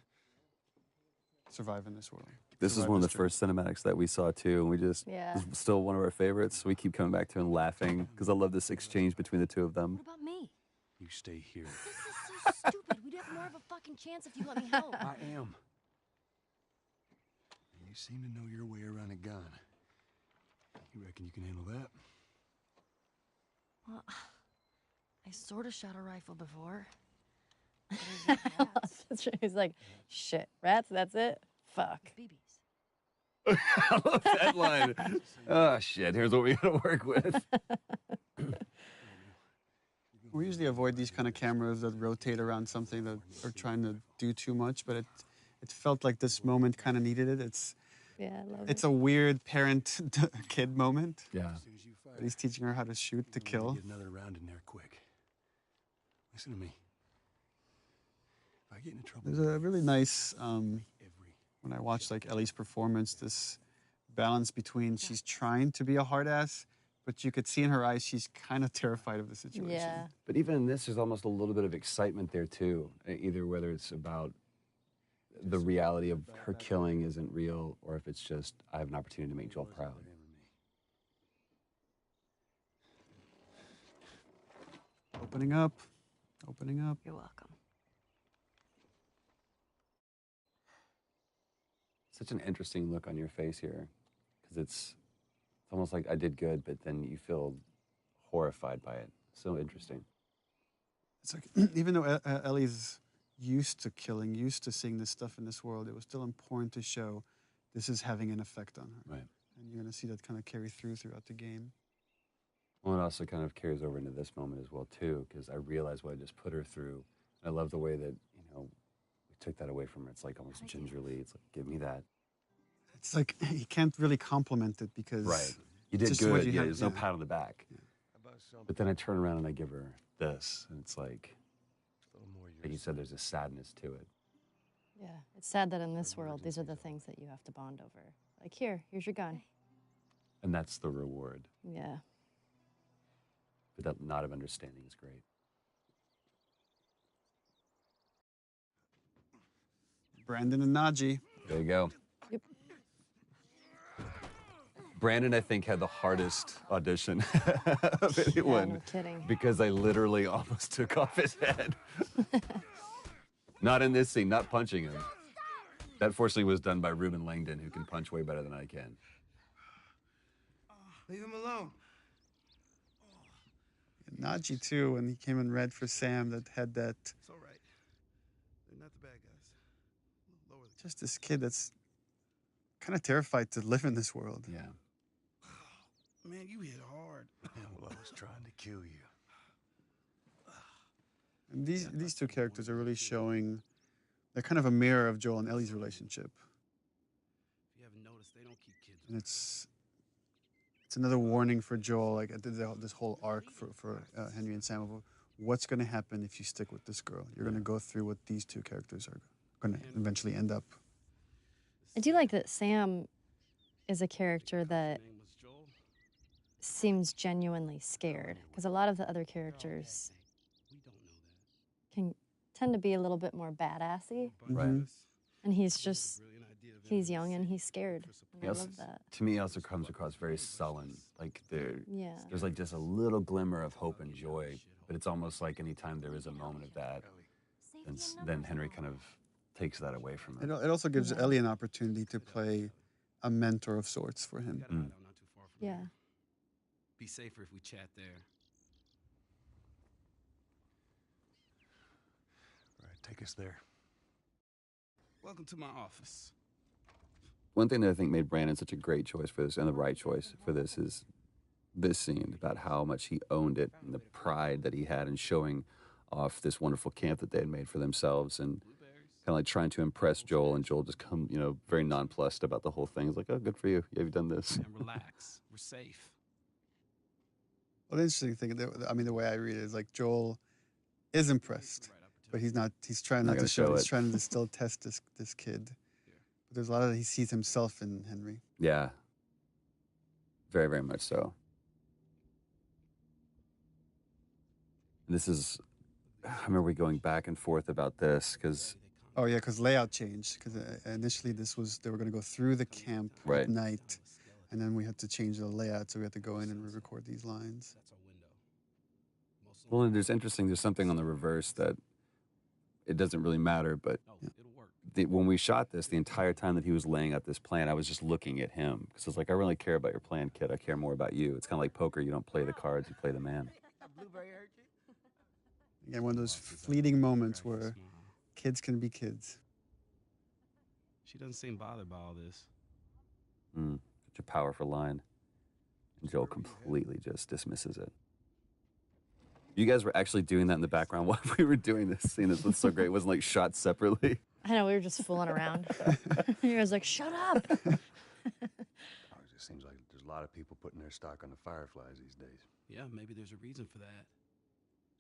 survive in this world. This is one of the first cinematics that we saw, too, and we just, Yeah. it's still one of our favorites. We keep coming back to it and laughing, because I love this exchange between the two of them. What about me? You stay here. This is so stupid. We'd have more of a fucking chance if you let me help. I am. You seem to know your way around a gun. You reckon you can handle that? Well, I sort of shot a rifle before. He's like, shit, rats, that's it? Fuck. BBs. I love that line. Oh, shit, here's what we gotta work with. We usually avoid these kind of cameras that rotate around something that are trying to do too much, but it felt like this moment kind of needed it. Yeah, I love It's it. a weird parent-kid moment. Yeah. As soon as you fire, He's teaching her how to shoot to I'm gonna kill. Get another round in there quick. Listen to me. If I get into trouble, There's a really nice, every when I watched like Ellie's performance, this balance between she's trying to be a hard ass, but you could see in her eyes she's kind of terrified of the situation. Yeah. But even in this, there's almost a little bit of excitement there, too. Either whether it's about the reality of her killing isn't real, or if it's just, I have an opportunity to make Joel proud. Opening up, opening up. You're welcome. Such an interesting look on your face here, because it's almost like I did good, but then you feel horrified by it. So interesting. It's like, even though Ellie's used to killing, used to seeing this stuff in this world, it was still important to show this is having an effect on her. Right. And you're going to see that kind of carry throughout the game. Well, it also kind of carries over into this moment as well, too, because I realized what I just put her through. I love the way that, we took that away from her. It's like almost gingerly. It's like, give me that. It's like, you can't really compliment it because... Right. You did just what good. you Yeah, have, there's no yeah. pat on the back. But then I turn around and I give her this, and it's like you said, there's a sadness to it. Yeah, it's sad that in this world, these are the things that you have to bond over. Like, here's your gun. And that's the reward. Yeah. But that nod of understanding is great. Brandon and Najee. There you go. Yep. Brandon, I think, had the hardest audition of anyone. Yeah, no kidding. Because I literally almost took off his head. Not in this scene, not punching him. That fortunately was done by Ruben Langdon, who can punch way better than I can. Leave him alone. And Najee, too, when he came in red for Sam, that had that... It's all right. They're not the bad guys. Lower the... Just this kid that's kind of terrified to live in this world. Yeah. Man, you hit hard. Well, I was trying to kill you. And these two characters are really showing, they're kind of a mirror of Joel and Ellie's relationship. If you haven't noticed, they don't keep kids. And it's another warning for Joel, like this whole arc for Henry and Sam. Of what's going to happen if you stick with this girl? You're going to go through what these two characters are going to eventually end up. I do like that Sam is a character that seems genuinely scared, because a lot of the other characters can tend to be a little bit more badassy. Right. And he's young and he's scared. And I love that. To me, he also comes across very sullen. Like Yeah. there's like just a little glimmer of hope and joy, but it's almost like anytime there is a moment of that, then Henry kind of takes that away from him. It also gives Ellie an opportunity to play a mentor of sorts for him. Yeah. Be safer if we chat there. All right, take us there. Welcome to my office. One thing that I think made Brandon such a great choice for this, and the right choice for this, is this scene about how much he owned it and the pride that he had in showing off this wonderful camp that they had made for themselves, and kind of like trying to impress Joel, and Joel just come, very nonplussed about the whole thing. He's like, "Oh, good for you. You've done this." And relax. We're safe. Well, the interesting thing, the way I read it is like Joel is impressed, but he's not. He's trying not to show it. He's trying to still test this kid. But there's a lot of he sees himself in Henry. Yeah. Very, very much so. And this is, I remember we going back and forth about this because. Oh yeah, because layout changed. Because initially they were going to go through the camp at night, and then we had to change the layout, so we had to go in and re-record these lines. Well, and there's something on the reverse that it doesn't really matter, but when we shot this, the entire time that he was laying out this plan, I was just looking at him. Because I was like, I really care about your plan, kid. I care more about you. It's kind of like poker. You don't play the cards, you play the man. Again, one of those fleeting moments where kids can be kids. She doesn't seem bothered by all this. Such a powerful line. And Joel completely just dismisses it. You guys were actually doing that in the background while we were doing this scene. It was so great. It wasn't like shot separately. I know, we were just fooling around. You guys like, shut up. It just seems like there's a lot of people putting their stock on the Fireflies these days. Yeah, maybe there's a reason for that.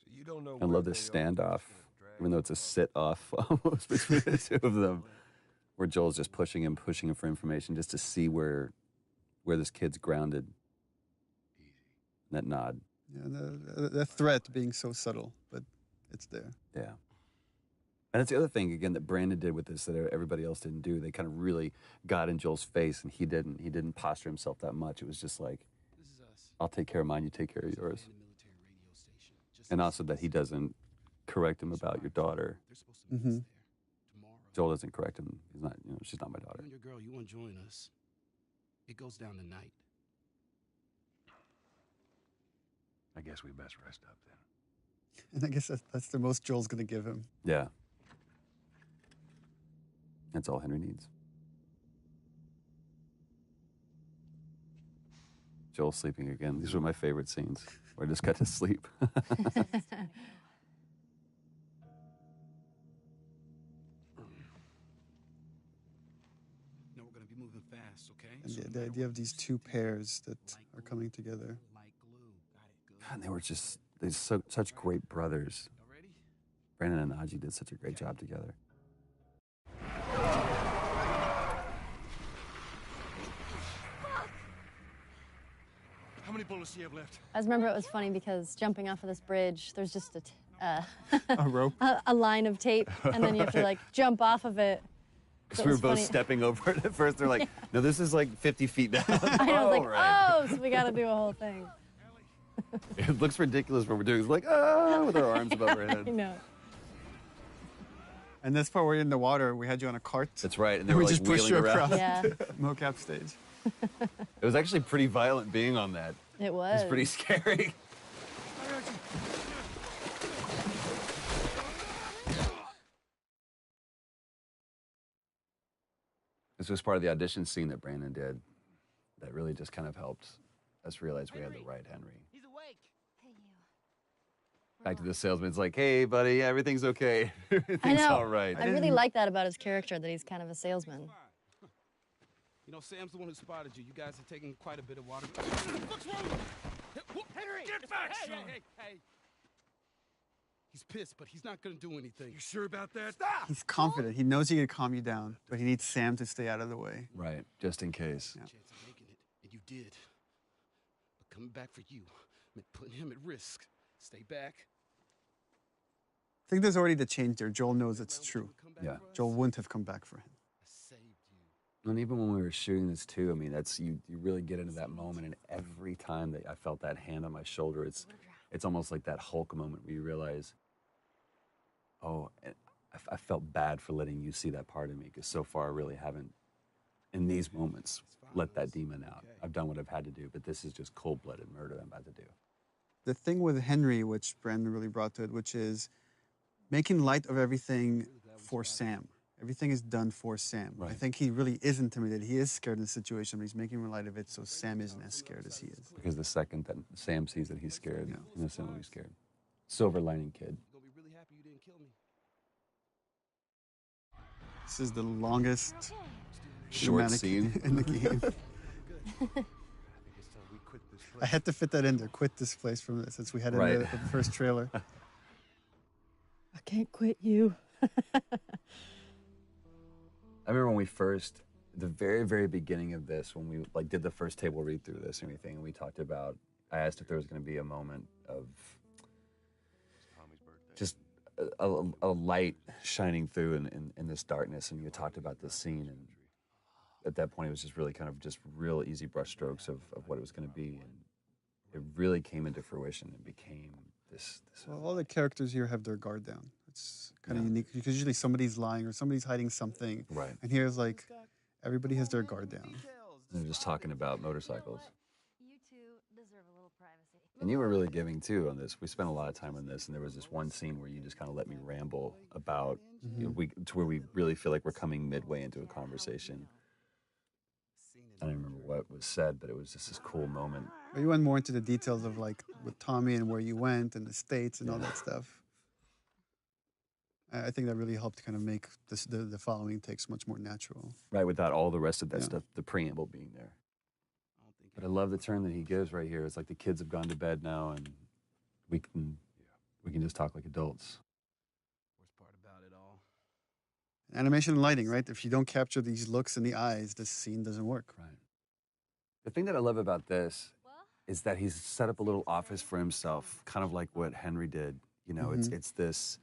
So you don't know. I love this standoff, even though it's a sit-off almost between the two of them, where Joel's just pushing him for information just to see where this kid's grounded. Easy. That nod. Yeah, the threat being so subtle, but it's there. Yeah. And that's the other thing, again, that Brandon did with this that everybody else didn't do. They kind of really got in Joel's face, and he didn't. He didn't posture himself that much. It was just like, I'll take care of mine, you take care of yours. And also that he doesn't correct him about your daughter. Mm-hmm. Joel doesn't correct him. He's not, she's not my daughter. You and your girl, you want to join us? It goes down tonight. I guess we best rest up then. And I guess that's the most Joel's going to give him. Yeah. That's all Henry needs. Joel sleeping again. These were my favorite scenes where I just got to sleep. No, we're going to be moving fast, okay? And the idea of these two pairs that are coming together. And they were such great brothers. Brandon and Aji did such a great job together. How many bullets do you have left? I just remember it was funny because jumping off of this bridge, there's just a rope, a line of tape, and then you have to like jump off of it. Because we were both stepping over it at first. They're like, no, this is like 50 feet down. I was like, so we got to do a whole thing. It looks ridiculous what we're doing. It's like, with our arms above our head. I know. And this part where you're in the water, we had you on a cart. That's right. And they were like just pushed you around. across mocap stage. It was actually pretty violent being on that. It was. It was pretty scary. This was part of the audition scene that Brandon did that really just kind of helped us realize we had the right Henry. He's awake. Hey, you. Back to the salesman. It's like, hey, buddy, everything's okay. Everything's I know. all right. I really like that about his character, that he's kind of a salesman. You know, Sam's the one who spotted you. You guys are taking quite a bit of water. What's wrong with you? Henry! Get back, son! Hey. He's pissed, but he's not gonna do anything. You sure about that? Stop! He's confident. He knows he can calm you down, but he needs Sam to stay out of the way. Right, just in case. Yeah. Chance of making it, and you did. But coming back for you meant putting him at risk. Stay back. I think there's already the change there. Joel knows it's true. Yeah. Joel wouldn't have come back for him. I saved you. And even when we were shooting this too, I mean, that's you really get into that moment, and every time that I felt that hand on my shoulder, it's almost like that Hulk moment where you realize, oh, I felt bad for letting you see that part of me, because so far I really haven't, in these moments, let that demon out. I've done what I've had to do, but this is just cold-blooded murder I'm about to do. The thing with Henry, which Brandon really brought to it, which is making light of everything for Sam. Everything is done for Sam. Right. I think he really is intimidated. He is scared in the situation, but he's making light of it so Sam isn't as scared as he is. Because the second that Sam sees that he's scared, Sam will be scared. Silver lining kid. You're gonna be really happy you didn't kill me. This is the longest Short cinematic scene. in the game. I had to fit that in there. Quit this place from this, since we had it in the first trailer. I can't quit you. I remember when we first, the very, very beginning of this, when we like did the first table read through this and everything, and we talked about, I asked if there was going to be a moment of just a light shining through in this darkness, and you talked about this scene, and at that point it was just really kind of just real easy brushstrokes of what it was going to be, and it really came into fruition and became this Well, all the characters here have their guard down. It's kind of unique, because usually somebody's lying or somebody's hiding something. Right. And here's like, everybody has their guard down. And they're just talking about motorcycles. You two deserve a little privacy. And you were really giving too on this. We spent a lot of time on this, and there was this one scene where you just kind of let me ramble about, you know, to where we really feel like we're coming midway into a conversation. I don't remember what was said, but it was just this cool moment. But you went more into the details of like with Tommy and where you went and the States and all that stuff. I think that really helped kind of make this, the following takes much more natural. Right, without all the rest of that stuff, the preamble being there. But I love the turn that he gives right here. It's like the kids have gone to bed now, and we can just talk like adults. Worst part about it all. Animation and lighting, right? If you don't capture these looks in the eyes, this scene doesn't work. Right. The thing that I love about this is that he's set up a little office for himself, kind of like what Henry did. You know, it's this,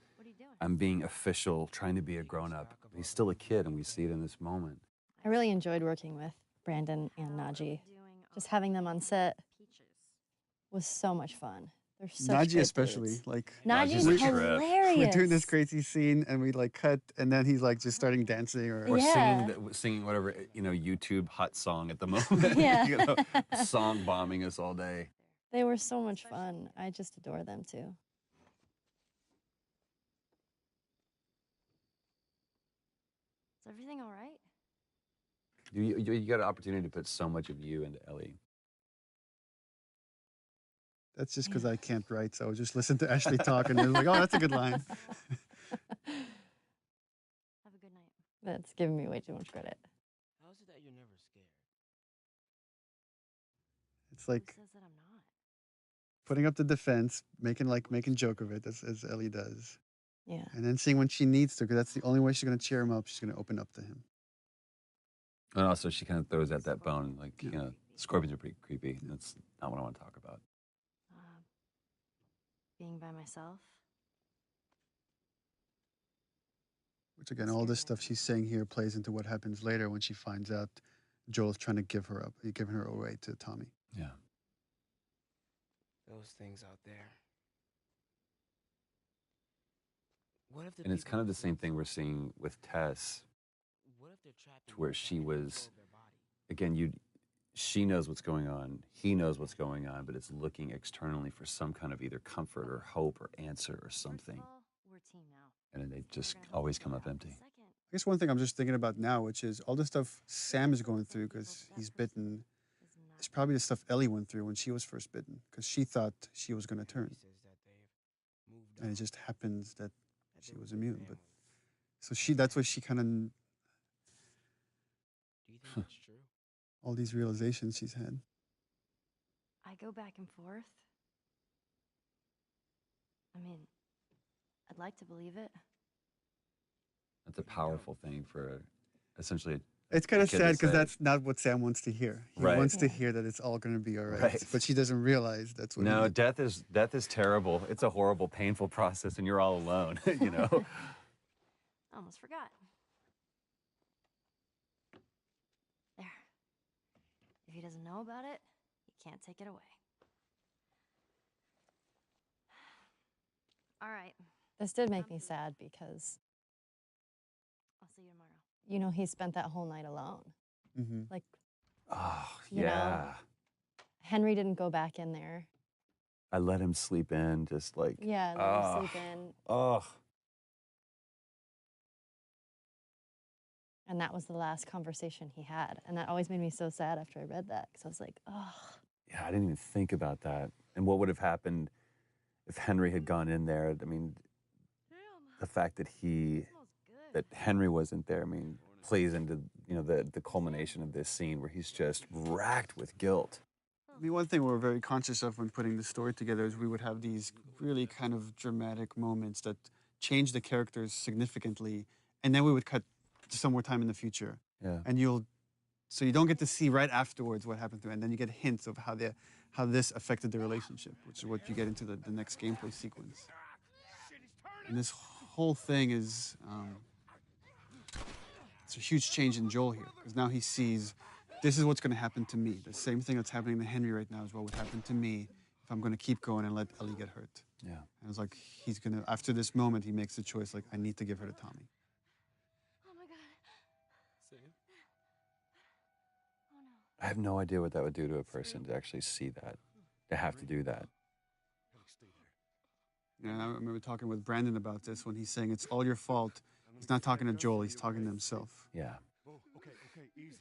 I'm being official, trying to be a grown-up. He's still a kid, and we see it in this moment. I really enjoyed working with Brandon and Najee. Just having them on set was so much fun. They're such Najee great especially, dudes. like Najee's hilarious. We're doing this crazy scene, and we like cut, and then he's like just starting dancing or singing whatever, you know, YouTube hot song at the moment. Yeah. You know, song bombing us all day. They were so much fun. I just adore them too. Is everything all right? You got an opportunity to put so much of you into Ellie. That's just because I can't write, so I just listen to Ashley talk, and I was like, oh, that's a good line. Have a good night. That's giving me way too much credit. How is it that you're never scared? It's like Who says that I'm not? putting up the defense, making joke of it, as Ellie does. Yeah. And then seeing when she needs to, because that's the only way she's going to cheer him up. She's going to open up to him. And also, she kind of throws out that bone, like, you know, scorpions are pretty creepy. That's not what I want to talk about. Being by myself. Which, again, all this stuff she's saying here plays into what happens later when she finds out Joel's trying to give her up, giving her away to Tommy. Yeah. Those things out there. What if the And it's people kind of the who same live thing we're seeing with Tess, What if they're trapped to in where one she body and was, control their body? again, she knows what's going on, he knows what's going on, but it's looking externally for some kind of either comfort or hope or answer or something. We're a team now. And then they just always come up empty. Second, guess one thing I'm just thinking about now, which is all the stuff Sam is going through because he's bitten, is probably the stuff Ellie went through when she was first bitten because she thought she was going to turn. And it just happens that she was immune. But so that's what she kind of, Do you think that's true? all these realizations she's had. I go back and forth. I mean, I'd like to believe it. That's a powerful thing for essentially. It's kind of kid to sad because say. that's not what Sam wants to hear. He Right. wants to hear that it's all going to be all right. Right. But she doesn't realize that's what No, he death is terrible. It's a horrible, painful process, and you're all alone. You know. I almost forgot. There. If he doesn't know about it, he can't take it away. All right. This did make me sad because, I'll see you tomorrow. you know, he spent that whole night alone. Mm-hmm. Like, Oh You yeah. know. Henry didn't go back in there. I let him sleep in, just like. Yeah, let him sleep in. Oh. And that was the last conversation he had. And that always made me so sad after I read that. Because I was like, oh. Yeah, I didn't even think about that. And what would have happened if Henry had gone in there? I mean, the fact that Henry wasn't there, I mean, plays into, you know, the culmination of this scene where he's just racked with guilt. I mean, one thing we're very conscious of when putting the story together is we would have these really kind of dramatic moments that change the characters significantly, and then we would cut to some more time in the future. Yeah. And so you don't get to see right afterwards what happened to it, and then you get hints of how this affected the relationship, which is what you get into the next gameplay sequence. And this whole thing is, it's a huge change in Joel here, because now he sees, this is what's going to happen to me. The same thing that's happening to Henry right now is what would happen to me if I'm going to keep going and let Ellie get hurt. Yeah. And it's like, after this moment, he makes the choice, like, I need to give her to Tommy. Oh my God. Sam? Oh no. I have no idea what that would do to a person to actually see that, to have to do that. Yeah, and I remember talking with Brandon about this when he's saying it's all your fault. He's not talking to Joel, he's talking to himself. Yeah. Okay, easy.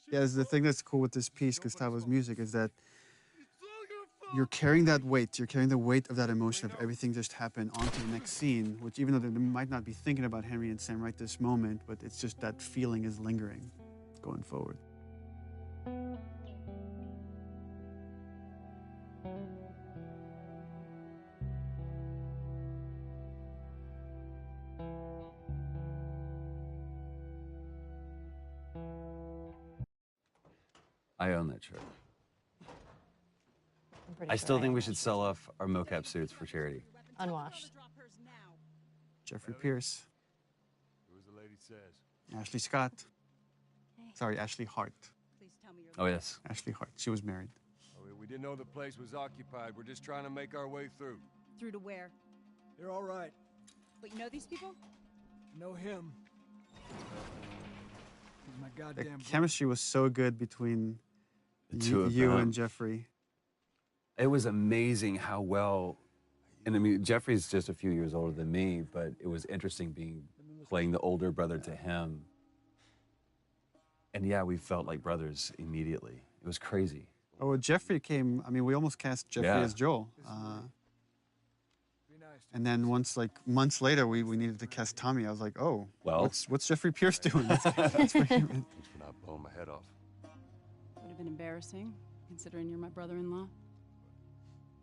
Yeah, the thing that's cool with this piece, Gustavo's music, is that you're carrying that weight. You're carrying the weight of that emotion of everything just happened onto the next scene, which even though they might not be thinking about Henry and Sam right this moment, but it's just that feeling is lingering going forward. I own that shirt. I'm pretty I sure still think own we it. should sell off our mocap suits for charity. Unwashed. Jeffrey Pierce, Who as the lady says? Ashley Scott. Sorry, Ashley Hart. Oh, yes. Ashley Hart. She was married. Oh, we didn't know the place was occupied. We're just trying to make our way through. Through to where? They're all right. But you know these people? Know him. He's my The goddamn brother. chemistry was so good between The two of you them. and Jeffrey. It was amazing how well, and I mean, Jeffrey's just a few years older than me, but it was interesting playing the older brother to him. And yeah, we felt like brothers immediately. It was crazy. Oh, well, Jeffrey came, I mean, we almost cast Jeffrey Yeah. as Joel. And then once, like, months later, we needed to cast Tommy. I was like, oh, Well. what's Jeffrey Pierce doing? That's where he went. For not blowing my head off. Would have been embarrassing, considering you're my brother-in-law.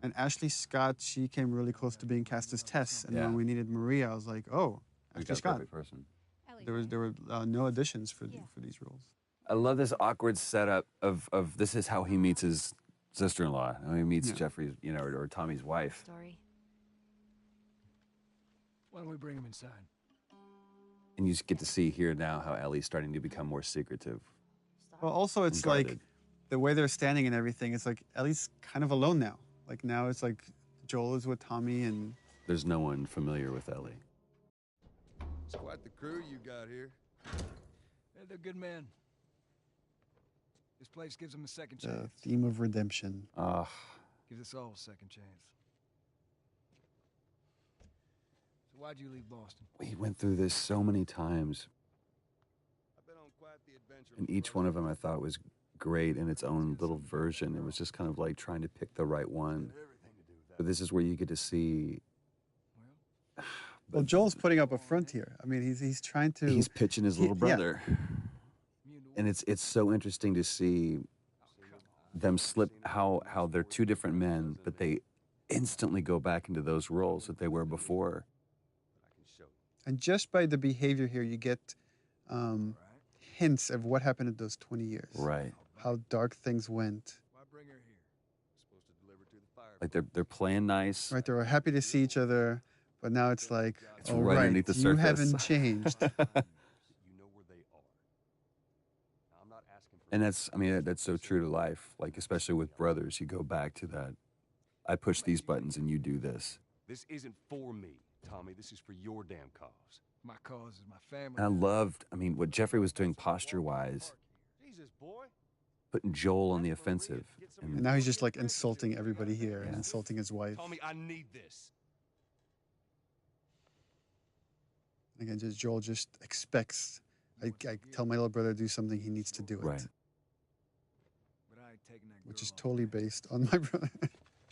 And Ashley Scott, she came really close to being cast as Tess. And Yeah. when we needed Maria, I was like, oh, We Ashley got a Scott. perfect person. There were no additions for these roles. I love this awkward setup of this is how he meets his sister-in-law. How he meets Yeah. Jeffrey's, you know, or Tommy's wife. Story. Why don't we bring him inside? And you just get to see here now how Ellie's starting to become more secretive. Well, also, it's and like guarded. the way they're standing and everything, it's like Ellie's kind of alone now. Like now it's like Joel is with Tommy and There's no one familiar with Ellie. It's quite the crew you got here. Yeah, they're good men. This place gives them a second the chance. theme of redemption. Gives us all a second chance. So why'd you leave Boston? We went through this so many times. And each one of them I thought was great in its own little version. It was just kind of like trying to pick the right one. But this is where you get to see. Well, Joel's putting up a front here. I mean, he's trying to. He's pitching his little brother. Yeah. And it's so interesting to see them slip, how they're two different men, but they instantly go back into those roles that they were before. And just by the behavior here, you get hints of what happened in those 20 years. Right. How dark things went. Like they're playing nice. Right, they were happy to see each other, but now it's like, it's right underneath the surface. You haven't changed. And that's so true to life. Like, especially with brothers, you go back to that. I push these buttons and you do this. This isn't for me, Tommy. This is for your damn cause. My cause is my family. And I loved, what Jeffrey was doing posture-wise, putting Joel on the offensive. And now he's just like insulting everybody here and insulting his wife. Tommy, I need this. Again, Joel just expects. I tell my little brother to do something, he needs to do it. Right. Which is totally based on my brother.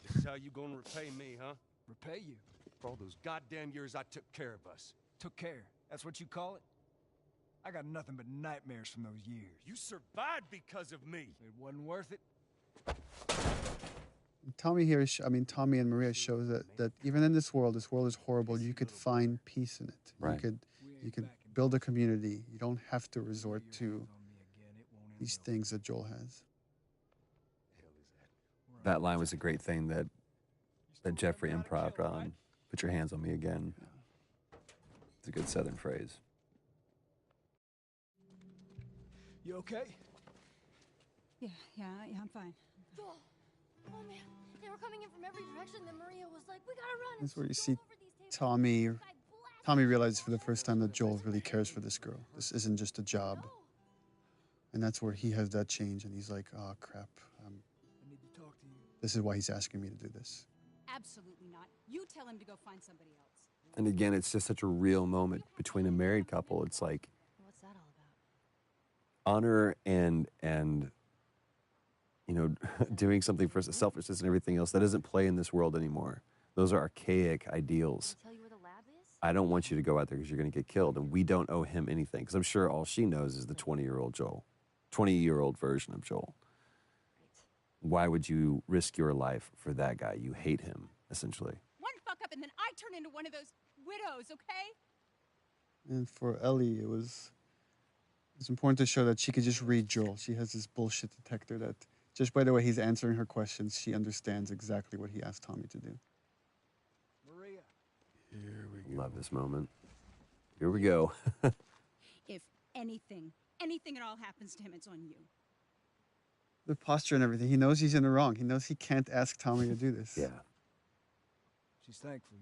This is how you gonna repay me, huh? Repay you? For all those goddamn years I took care of us. Took care? That's what you call it? I got nothing but nightmares from those years. You survived because of me. It wasn't worth it. Tommy here, Tommy and Maria show that even in this world is horrible. You could find peace in it. Right. You could build a community. You don't have to resort to these things that Joel has. That line was a great thing that Jeffrey improv'd on. Put your hands on me again. It's a good Southern phrase. You okay? Yeah, I'm fine. Joel! Oh man, they were coming in from every direction. Then Maria was like, "We gotta run." That's where you see Tommy realizes for the first time that Joel really cares for this girl. This isn't just a job. And that's where he has that change, and he's like, "Oh crap! I need to talk to you." This is why he's asking me to do this. Absolutely not. You tell him to go find somebody else. And again, it's just such a real moment between a married couple. It's like what's that all about? honor and doing something for selfishness and everything else that doesn't play in this world anymore. Those are archaic ideals. Tell you where the lab is? I don't want you to go out there because you're going to get killed, and we don't owe him anything. Because I'm sure all she knows is the 20-year-old Joel, 20-year-old version of Joel. Why would you risk your life for that guy? You hate him, essentially. One fuck up and then I turn into one of those widows, okay? And for Ellie, it's important to show that she could just read Joel. She has this bullshit detector that, just by the way he's answering her questions, she understands exactly what he asked Tommy to do. Maria. Here we go. Love this moment. Here we go. If anything at all happens to him, it's on you. The posture and everything. He knows he's in the wrong. He knows he can't ask Tommy to do this. Yeah. She's thankful,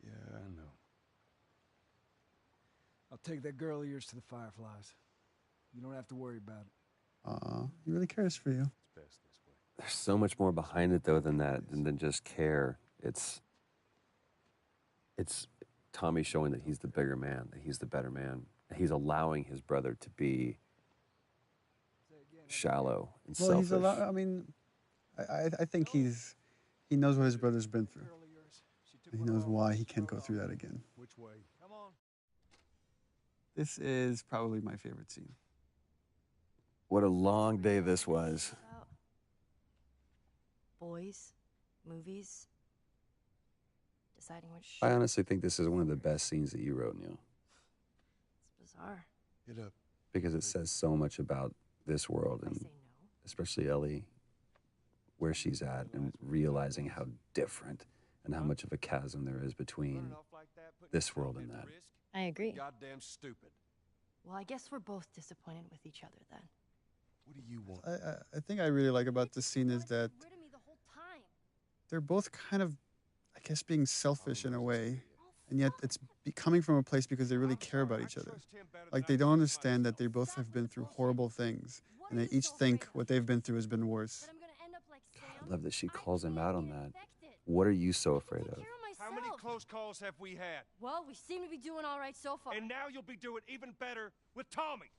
Yeah, I know. I'll take that girl of yours to the Fireflies. You don't have to worry about it. He really cares for you. It's best this way. There's so much more behind it, though, than just care. It's Tommy showing that he's the bigger man, that he's the better man. He's allowing his brother to be shallow and selfish. I think he knows what his brother's been through. And he knows why he can't go through that again. Which way? Come on. This is probably my favorite scene. What a long day this was. Boys, movies, deciding which. I honestly think this is one of the best scenes that you wrote, Neil. It's bizarre. Get up. Because it says so much about this world, and especially Ellie, where she's at, and realizing how different and how much of a chasm there is between this world and that. I agree. Goddamn stupid. Well, I guess we're both disappointed with each other then. What do you want? I think I really like about this scene is that they're both kind of, I guess, being selfish in a way, and yet it's coming from a place because they really care about each other. Like, they don't understand that they both have been through horrible things, and they each think what they've been through has been worse. I love that she calls him out on that. What are you so afraid of? How many close calls have we had? Well, we seem to be doing all right so far. And now you'll be doing even better with Tommy.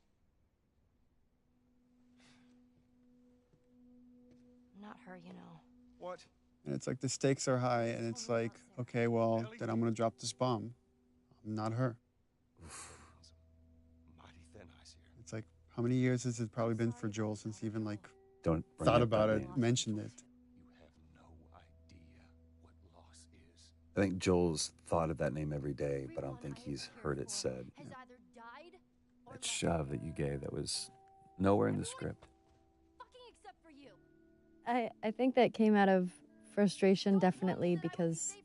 not her, you know. What? And it's like the stakes are high, and it's like, okay, well, then I'm going to drop this bomb. I'm not her. Mighty thin ice here. It's like, how many years has it probably been for Joel since he even, like, Don't bring thought up that about it, name. mentioned it? You have no idea what loss is. I think Joel's thought of that name every day, but I don't think he's heard it said. Has either died or That shove that you gave that was nowhere in the script. fucking except for you. I think that came out of frustration, definitely, because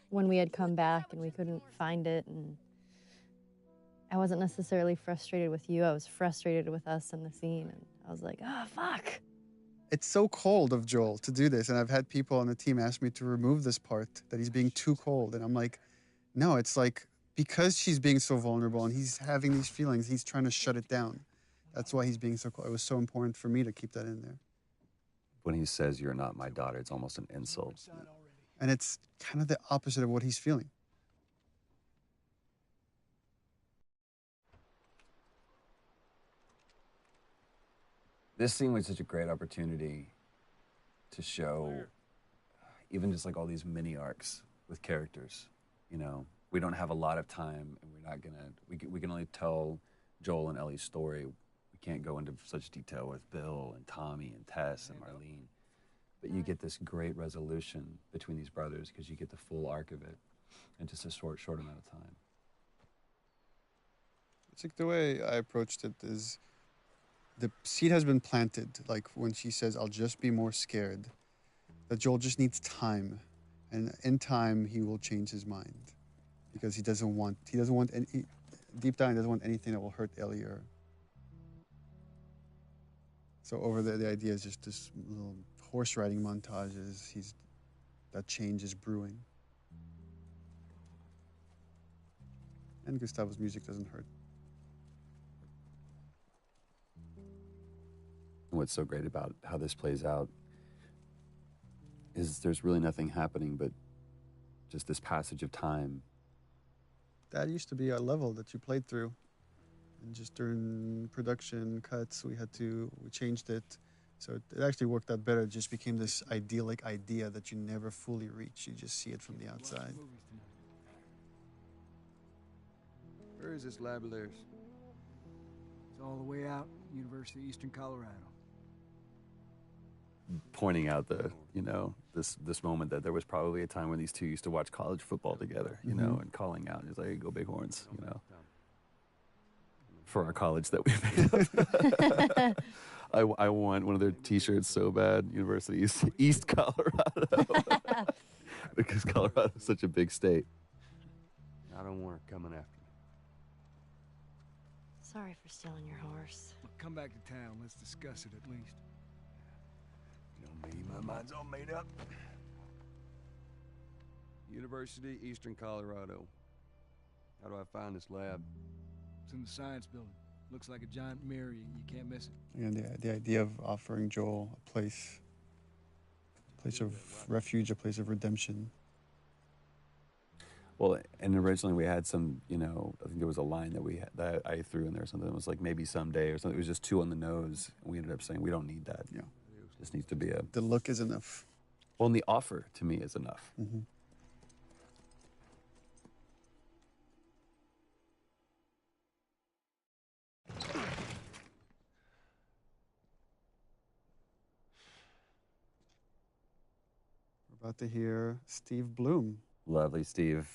when we had come back and we couldn't find it, and I wasn't necessarily frustrated with you, I was frustrated with us in the scene, and I was like, oh, fuck. It's so cold of Joel to do this, and I've had people on the team ask me to remove this part, that he's being too cold, and I'm like, no, it's like, because she's being so vulnerable and he's having these feelings, he's trying to shut it down. That's why he's being so cold. It was so important for me to keep that in there. When he says you're not my daughter, it's almost an insult. And it's kind of the opposite of what he's feeling. This scene was such a great opportunity to show even just like all these mini arcs with characters. You know, we don't have a lot of time, and we're not gonna, we can only tell Joel and Ellie's story. We can't go into such detail with Bill and Tommy and Tess and Marlene. But you get this great resolution between these brothers because you get the full arc of it in just a short amount of time. It's like the way I approached it is the seed has been planted. Like when she says, I'll just be more scared, that Joel just needs time. And in time, he will change his mind because he doesn't want any, deep down, he doesn't want anything that will hurt Ellie or. So over there, the idea is just this little horse riding montages. That change is brewing. And Gustavo's music doesn't hurt. What's so great about how this plays out is there's really nothing happening but just this passage of time. That used to be a level that you played through. And just during production cuts, we changed it. So it actually worked out better. It just became this idyllic idea that you never fully reach. You just see it from the outside. Where is this lab of theirs? It's all the way out, University of Eastern Colorado. Pointing out this moment that there was probably a time when these two used to watch college football together, you know, and calling out, he's like, go Bighorns, you know, for our college that we made up. I want one of their t-shirts so bad, University East Colorado, because Colorado is such a big state. I don't want her coming after me. Sorry for stealing your horse. Well, come back to town. Let's discuss it at least. You know me, my mind's all made up. University, Eastern Colorado. How do I find this lab? It's in the science building. Looks like a giant mirror. You can't miss it. And the idea of offering Joel a place of refuge, a place of redemption. Well, and originally we had some, you know, I think there was a line that I threw in there or something. It was like maybe someday or something. It was just too on the nose. And we ended up saying we don't need that. Yeah. It just needs to be The look is enough. Well, and the offer to me is enough. Mm-hmm. We're about to hear Steve Bloom. Lovely Steve.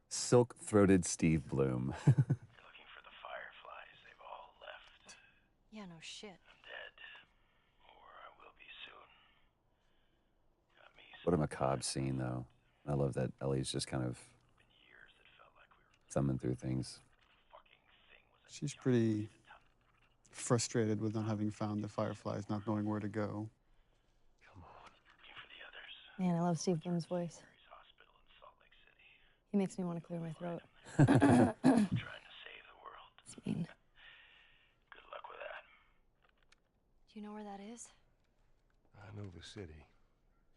Silk-throated Steve Bloom. You're looking for the fireflies. They've all left. Yeah, no shit. I'm dead. Or I will be soon. Got me What a macabre scene, though. I love that Ellie's just kind of thumbing through things. She's pretty frustrated with not having found the fireflies, not knowing where to go. Man, I love Steve Bloom's voice. He makes me want to clear my throat. Trying to save the world. It's mean. Good luck with that. Do you know where that is? I know the city.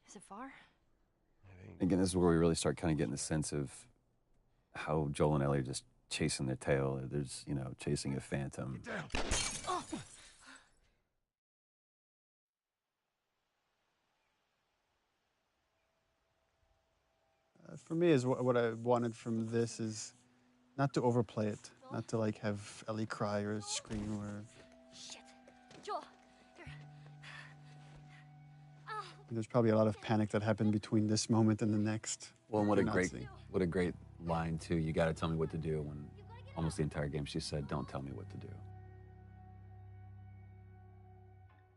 Is it far? Again, this is where we really start kind of getting the sense of how Joel and Ellie are just chasing their tail. There's, you know, chasing a phantom. Get down. for me, is what I wanted from this is not to overplay it, not to like have Ellie cry or scream or. Shit. Joel, here. There's probably a lot of panic that happened between this moment and the next. Well, and what You're a great line too. You got to tell me what to do. When almost the entire game she said, "Don't tell me what to do."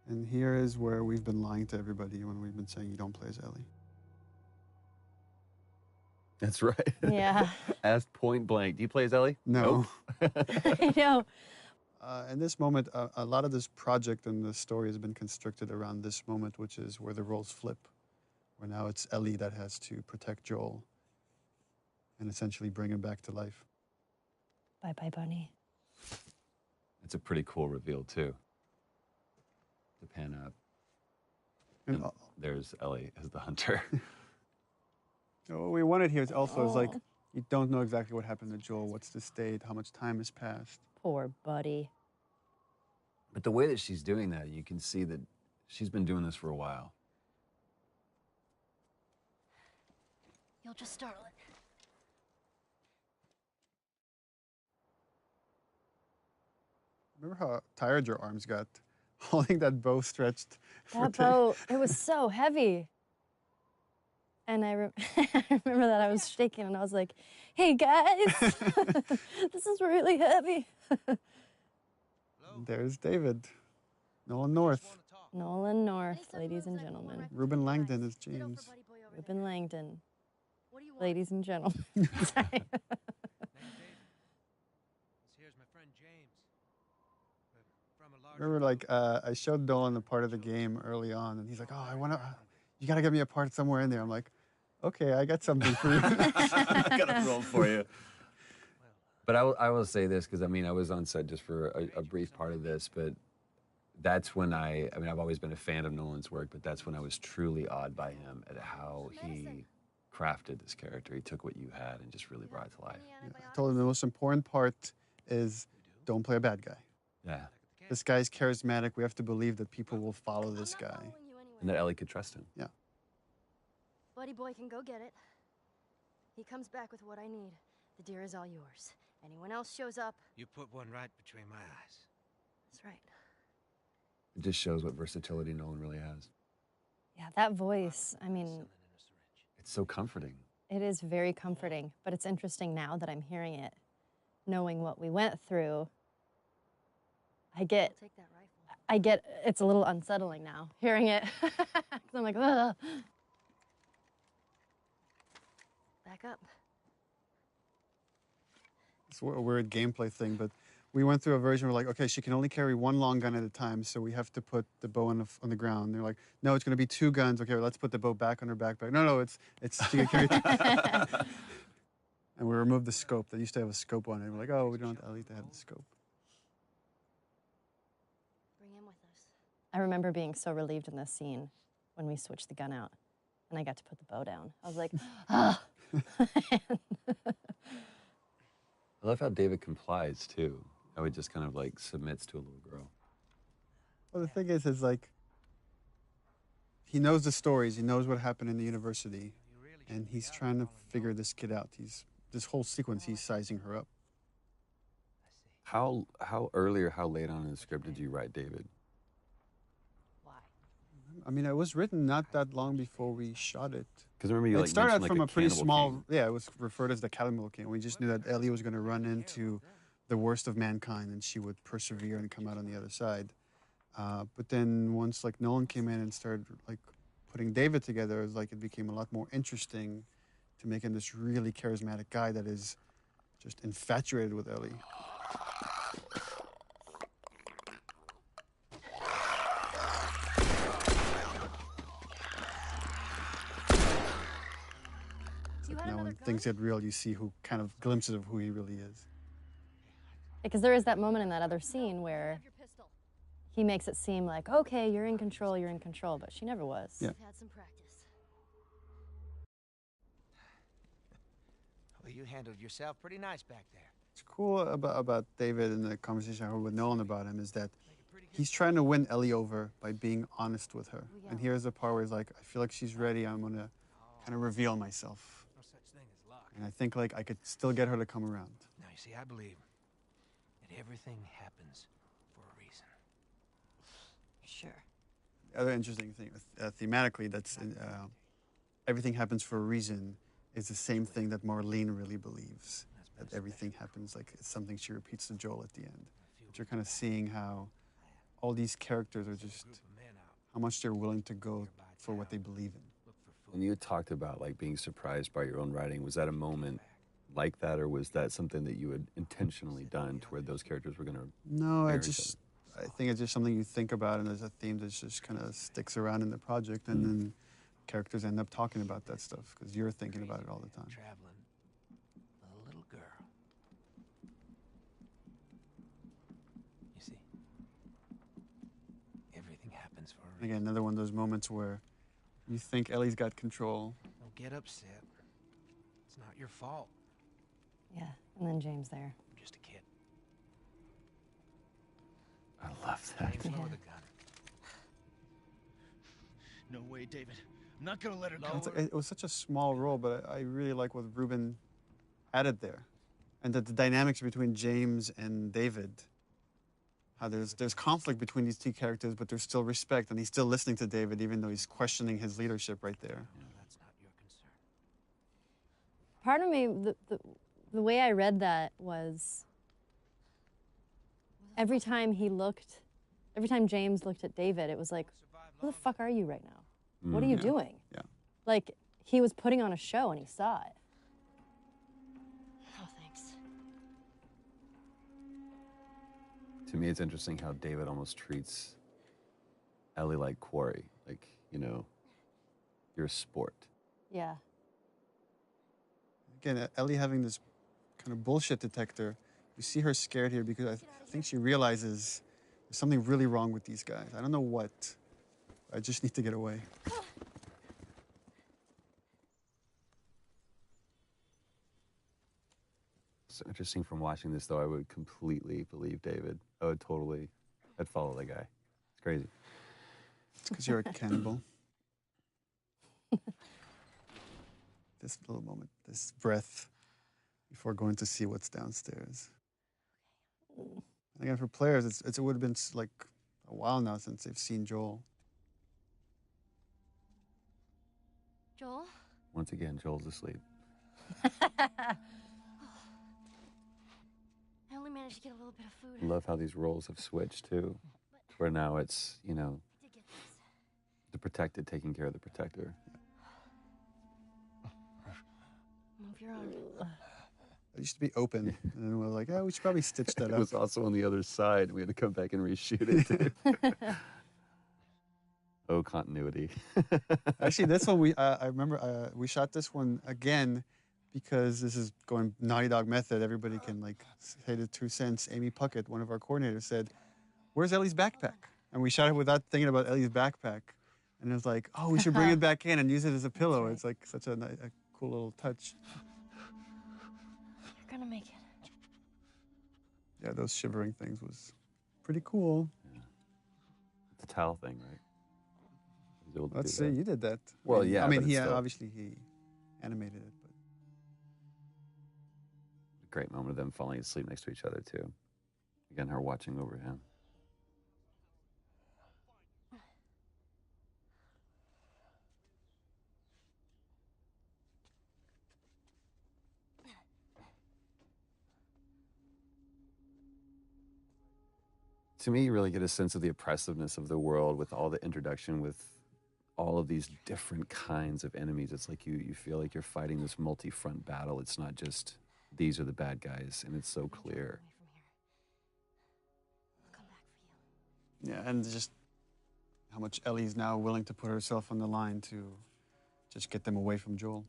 And here is where we've been lying to everybody when we've been saying you don't play as Ellie. That's right. Yeah. Asked point blank, do you play as Ellie? No. Nope. I know. In this moment, a lot of this project and the story has been constructed around this moment, which is where the roles flip, where now it's Ellie that has to protect Joel and essentially bring him back to life. Bye-bye, Bunny. It's a pretty cool reveal too. To pan up. And there's Ellie as the hunter. What we wanted here is also is like, you don't know exactly what happened to Joel, what's the state, how much time has passed. Poor buddy. But the way that she's doing that, you can see that she's been doing this for a while. You'll just startle it. Remember how tired your arms got holding that bow stretched? That bow, it was so heavy. And I remember that I was shaking and I was like, hey guys, this is really heavy. There's David. Nolan North. Nolan North, ladies and gentlemen. Ruben Langdon is James. Ruben Langdon, ladies and gentlemen. Sorry. Here's my friend James. Remember, like, I showed Nolan a part of the game early on, and he's like, oh, you gotta get me a part somewhere in there. I'm like, okay, I got something for you. I got a role for you. But I will say this, because I mean, I was on set just for a brief part of this, but that's when I mean, I've always been a fan of Nolan's work, but that's when I was truly awed by him at how he crafted this character. He took what you had and just really brought it to life. Yeah. I told him the most important part is don't play a bad guy. Yeah. This guy's charismatic. We have to believe that people will follow this guy. And that Ellie could trust him. Yeah. Buddy boy can go get it. He comes back with what I need. The deer is all yours. Anyone else shows up. You put one right between my eyes. That's right. It just shows what versatility Nolan really has. Yeah, that voice, I mean, it's so comforting. It is very comforting, but it's interesting now that I'm hearing it, knowing what we went through. I get, it's a little unsettling now, hearing it. 'Cause I'm like, ugh. Back up. It's a weird gameplay thing, but we went through a version where like, okay, she can only carry one long gun at a time, so we have to put the bow on the ground. They're like, no, it's going to be 2 guns. Okay, well, let's put the bow back on her backpack. No, it's she can carry. And we removed the scope. They used to have a scope on it. We're like, oh, we don't want Ellie to have the scope. Bring him with us. I remember being so relieved in this scene when we switched the gun out and I got to put the bow down. I was like, ah. I love how David complies too. How he just kind of like submits to a little girl. Well, the thing is like, he knows the stories. He knows what happened in the university, and he's trying to figure this kid out. This whole sequence, he's sizing her up. How early or how late on in the script did you write David? I mean, it was written not that long before we shot it. Because remember you it started out from a pretty small, it was referred as the Cannibal King. We just knew that Ellie was going to run into the worst of mankind and she would persevere and come out on the other side. But then once like Nolan came in and started like putting David together, it was like it became a lot more interesting to make him this really charismatic guy that is just infatuated with Ellie. Now when things get real, you see who kind of glimpses of who he really is. Because there is that moment in that other scene where he makes it seem like, okay, you're in control, but she never was. Yeah. You've had some practice. Well, you handled yourself pretty nice back there. What's cool about David and the conversation I had with Nolan about him is that he's trying to win Ellie over by being honest with her. And here's the part where he's like, I feel like she's ready. I'm going to kind of reveal myself. No such thing And I think like I could still get her to come around. Now, you see, I believe that everything happens for a reason. Sure. The other interesting thing, thematically, that's everything happens for a reason is the same thing that Marlene really believes. That everything happens, like it's something she repeats to Joel at the end. But you're kind of seeing how all these characters are just, how much they're willing to go for what they believe in. When you talked about like being surprised by your own writing, was that a moment like that, or was that something that you had intentionally done to where those characters were going to? No, I think it's just something you think about, and there's a theme that just kind of sticks around in the project, and then characters end up talking about that stuff because you're thinking about it all the time. Traveling with a little girl. You see, everything happens for a reason. Again, another one of those moments where you think Ellie's got control. Don't get upset. It's not your fault. Yeah, and then James there. I'm just a kid. I love that. James with a gun. No way, David. I'm not gonna let her go. It was such a small role, but I really like what Ruben added there. And that the dynamics between James and David, how there's conflict between these two characters, but there's still respect, and he's still listening to David, even though he's questioning his leadership right there. No, that's not your concern. Part of me, the way I read that was every time James looked at David, it was like, who the fuck are you right now? What are you doing? Yeah. Like, he was putting on a show and he saw it. Oh, thanks. To me, it's interesting how David almost treats Ellie like quarry. Like, you know, you're a sport. Yeah. Again, Ellie having this kind of bullshit detector, you see her scared here because I think she realizes there's something really wrong with these guys. I don't know what. I just need to get away. It's interesting from watching this, though. I would completely believe David. I'd follow that guy. It's crazy. It's because you're a cannibal. This little moment, this breath before going to see what's downstairs. And again, for players, it would have been like a while now since they've seen Joel. Joel? Once again, Joel's asleep. I only managed to get a little bit of food. I love how these roles have switched, too. Where now it's, you know, the protected taking care of the protector. Move your arm. It used to be open, and then we're like, oh, we should probably stitch that It up. was also on the other side. We had to come back and reshoot it, too. Oh, continuity. Actually, this one, I remember we shot this one again because this is going Naughty Dog method. Everybody can like say the 2 cents. Amy Puckett, one of our coordinators, said, where's Ellie's backpack? And we shot it without thinking about Ellie's backpack. And it was like, oh, we should bring it back in and use it as a pillow. It's like such a cool little touch. You're gonna make it. Yeah, those shivering things was pretty cool. Yeah. The towel thing, right? Let's see, you did that. Well, yeah. I mean, he obviously he animated it, but a great moment of them falling asleep next to each other too. Again, her watching over him. To me, you really get a sense of the oppressiveness of the world with all the introduction with all of these different kinds of enemies. It's like you feel like you're fighting this multi-front battle. It's not just these are the bad guys, and it's so clear. yeah, and just how much Ellie's now willing to put herself on the line to just get them away from Joel.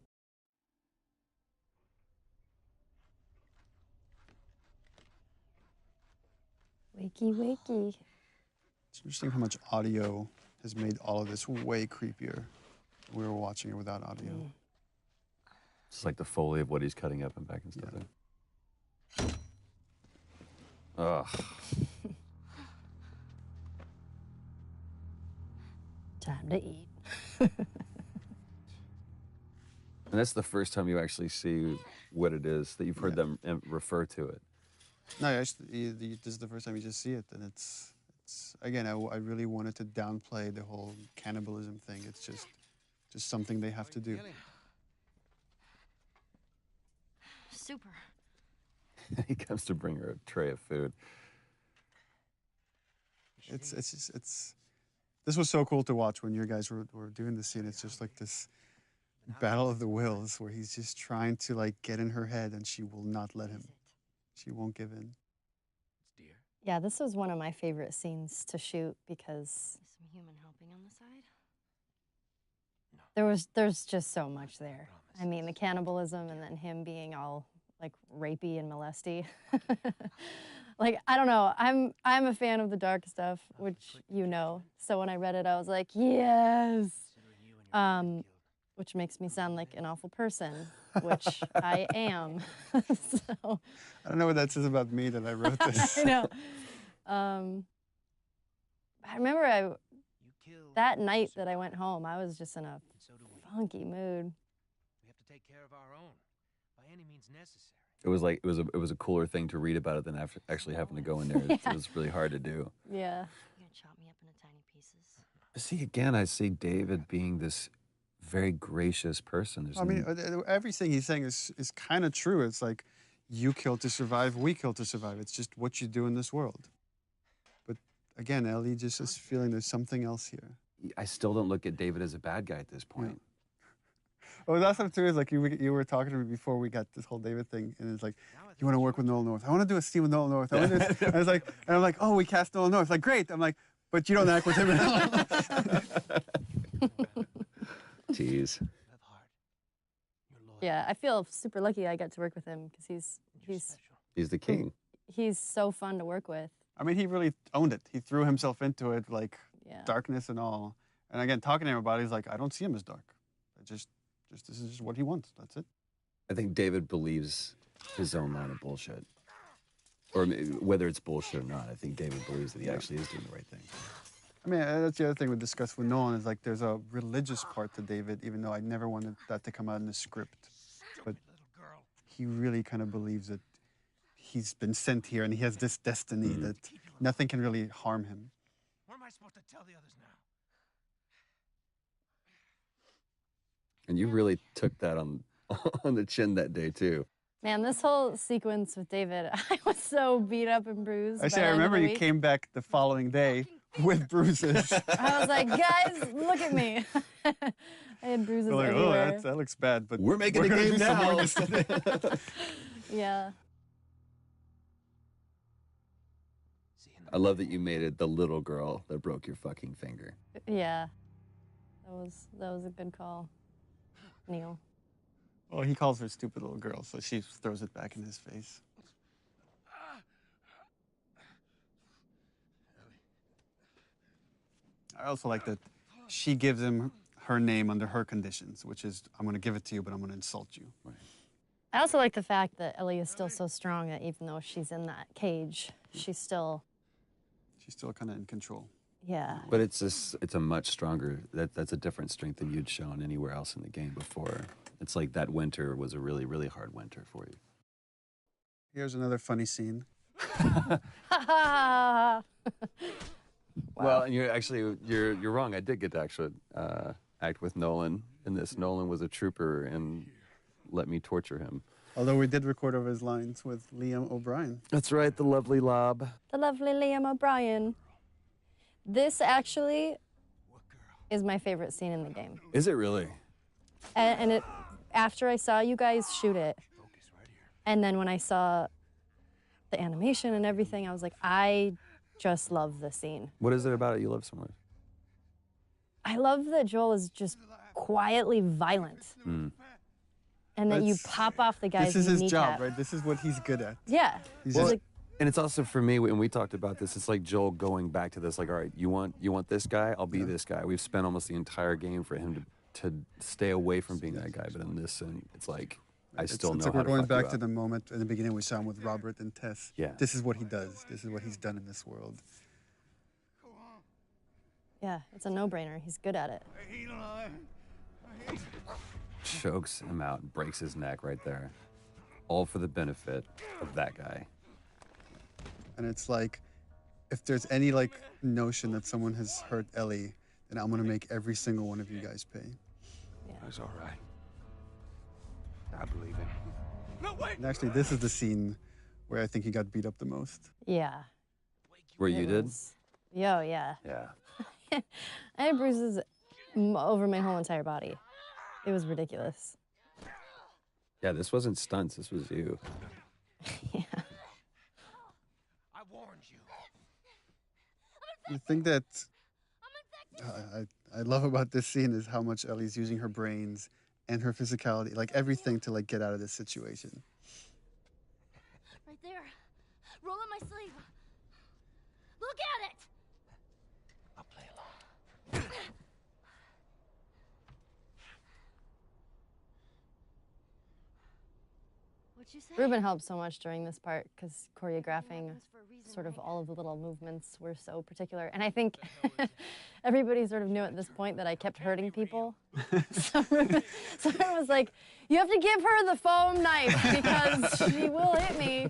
Wakey, wakey. It's interesting how much audio has made all of this way creepier. We were watching it without audio. It's like the Foley of what he's cutting up and back and stuff. Yeah. Ugh. Time to eat. And that's the first time you actually see what it is that you've heard them refer to it. No, actually, this is the first time you just see it, and it's again, I really wanted to downplay the whole cannibalism thing. It's just something they have to do. Super. He comes to bring her a tray of food. This was so cool to watch when you guys were doing this scene. It's just like this battle of the wills where he's just trying to like get in her head, and she will not let him. She won't give in. Yeah, this was one of my favorite scenes to shoot because Some human helping on the side? there's just so much there. I mean, the cannibalism and then him being all like rapey and molesty. Like, I don't know. I'm a fan of the dark stuff, which you know. So when I read it, I was like, yes. Which makes me sound like an awful person, which I am. So I don't know what that says about me that I wrote this. I know. I remember that night that I went home, I was just in a funky mood. We have to take care of our own, by any means necessary. It was like it was a cooler thing to read about it than actually having to go in there. It was really hard to do. Yeah. You're gonna chop me up into tiny pieces. See, again, I see David being this very gracious person. I mean, everything he's saying is kind of true. It's like, you kill to survive, we kill to survive. It's just what you do in this world. But again, Ellie just is feeling there's something else here. I still don't look at David as a bad guy at this point. Oh, that's what too is like you were talking to me before we got this whole David thing, and it's like, you want to work with Nolan North? I want to do a scene with Nolan North. I want to do this. And I was like, and I'm like, oh, we cast Nolan North. Like, great. I'm like, but you don't act with him at all. Tease. Yeah, I feel super lucky I got to work with him because He's the king. He's so fun to work with. I mean, he really owned it. He threw himself into it, like darkness and all. And again, talking to him about it, he's like, I don't see him as dark. This is just what he wants. That's it. I think David believes his own line of bullshit. Or whether it's bullshit or not, I think David believes that he actually is doing the right thing. I mean, that's the other thing we discussed with Nolan is like there's a religious part to David, even though I never wanted that to come out in the script. But he really kind of believes that he's been sent here and he has this destiny that nothing can really harm him. What am I supposed to tell the others now? And you really took that on the chin that day, too. Man, this whole sequence with David, I was so beat up and bruised. Actually, I remember you came back the following day with bruises. I was like, guys, look at me. I had bruises We're like, everywhere. oh, that looks bad, but we're making a gonna game do some now. more this Yeah. I love that you made it the little girl that broke your fucking finger. Yeah. That was a good call, Neil. Well, he calls her stupid little girl, so she throws it back in his face. I also like that she gives him her name under her conditions, which is, I'm going to give it to you, but I'm going to insult you. Right. I also like the fact that Ellie is still so strong that even though she's in that cage, she's still kind of in control. Yeah. But it's a much stronger, that's a different strength than you'd shown anywhere else in the game before. It's like that winter was a really, really hard winter for you. Here's another funny scene. Wow. Well, and you're wrong. I did get to actually act with Nolan in this. Nolan was a trooper and let me torture him. Although we did record over his lines with Liam O'Brien. That's right, the lovely Lob. The lovely Liam O'Brien. This actually is my favorite scene in the game. Is it really? And it, after I saw you guys shoot it, and then when I saw the animation and everything, I was like, I just love this scene. What is it about it you love so much? I love that Joel is just quietly violent. And that you pop off the guy's This is his kneecap. job, right? This is what he's good at. Yeah. And it's also for me, when we talked about this, it's like Joel going back to this, like, all right, you want this guy? I'll be this guy. We've spent almost the entire game for him to stay away from being that guy. But in this, it's like, I still know it's like how we're to going fuck you back up. to the moment in the beginning we saw him with Robert and Tess. Yeah. This is what he does. This is what he's done in this world. Yeah, it's a no-brainer. He's good at it. Chokes him out and breaks his neck right there. all for the benefit of that guy. And it's like, if there's any like notion that someone has hurt Ellie, then I'm gonna make every single one of you guys pay. That's all right. I believe him. No, wait! And actually, this is the scene where I think he got beat up the most. Yeah. Where you did? Yo, yeah. Yeah. I had bruises over my whole entire body. It was ridiculous. Yeah, this wasn't stunts. This was you. Yeah. I warned you. The thing that I love about this scene is how much Ellie's using her brains and her physicality, like everything, to like get out of this situation. Right there. Roll up my sleeve. Look at it! I'll play along. What'd you say? Ruben helped so much during this part because choreographing sort of all of the little movements were so particular. And I think everybody sort of knew at this point that I kept hurting people. So Ruben was like, you have to give her the foam knife because she will hit me.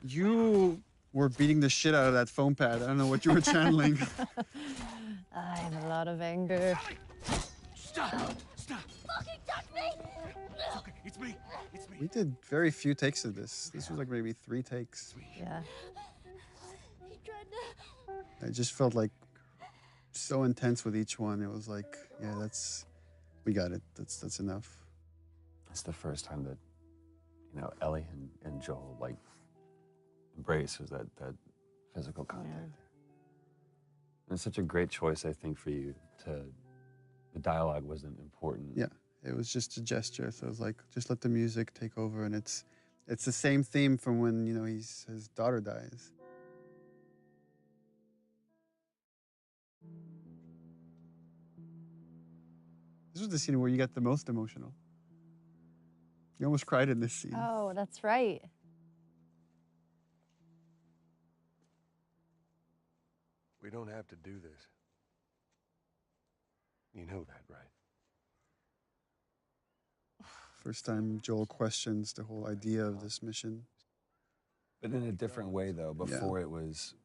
You were beating the shit out of that foam pad. I don't know what you were channeling. I have a lot of anger. Stop! Stop! Fucking touch me! Okay, it's me. It's me. We did very few takes of this. This was like maybe 3 takes. Yeah. He tried to... I just felt like so intense with each one. It was like, yeah, we got it. That's enough. It's the first time that, you know, Ellie and Joel like embraces that physical contact. Yeah. And it's such a great choice, I think, for you to. The dialogue wasn't important. Yeah, it was just a gesture. So it was like, just let the music take over, and it's the same theme from when, you know, his daughter dies. This was the scene where you got the most emotional. You almost cried in this scene. Oh, that's right. We don't have to do this. You know that, right? First time Joel questions the whole idea of this mission. But in a different way, though. Before it was,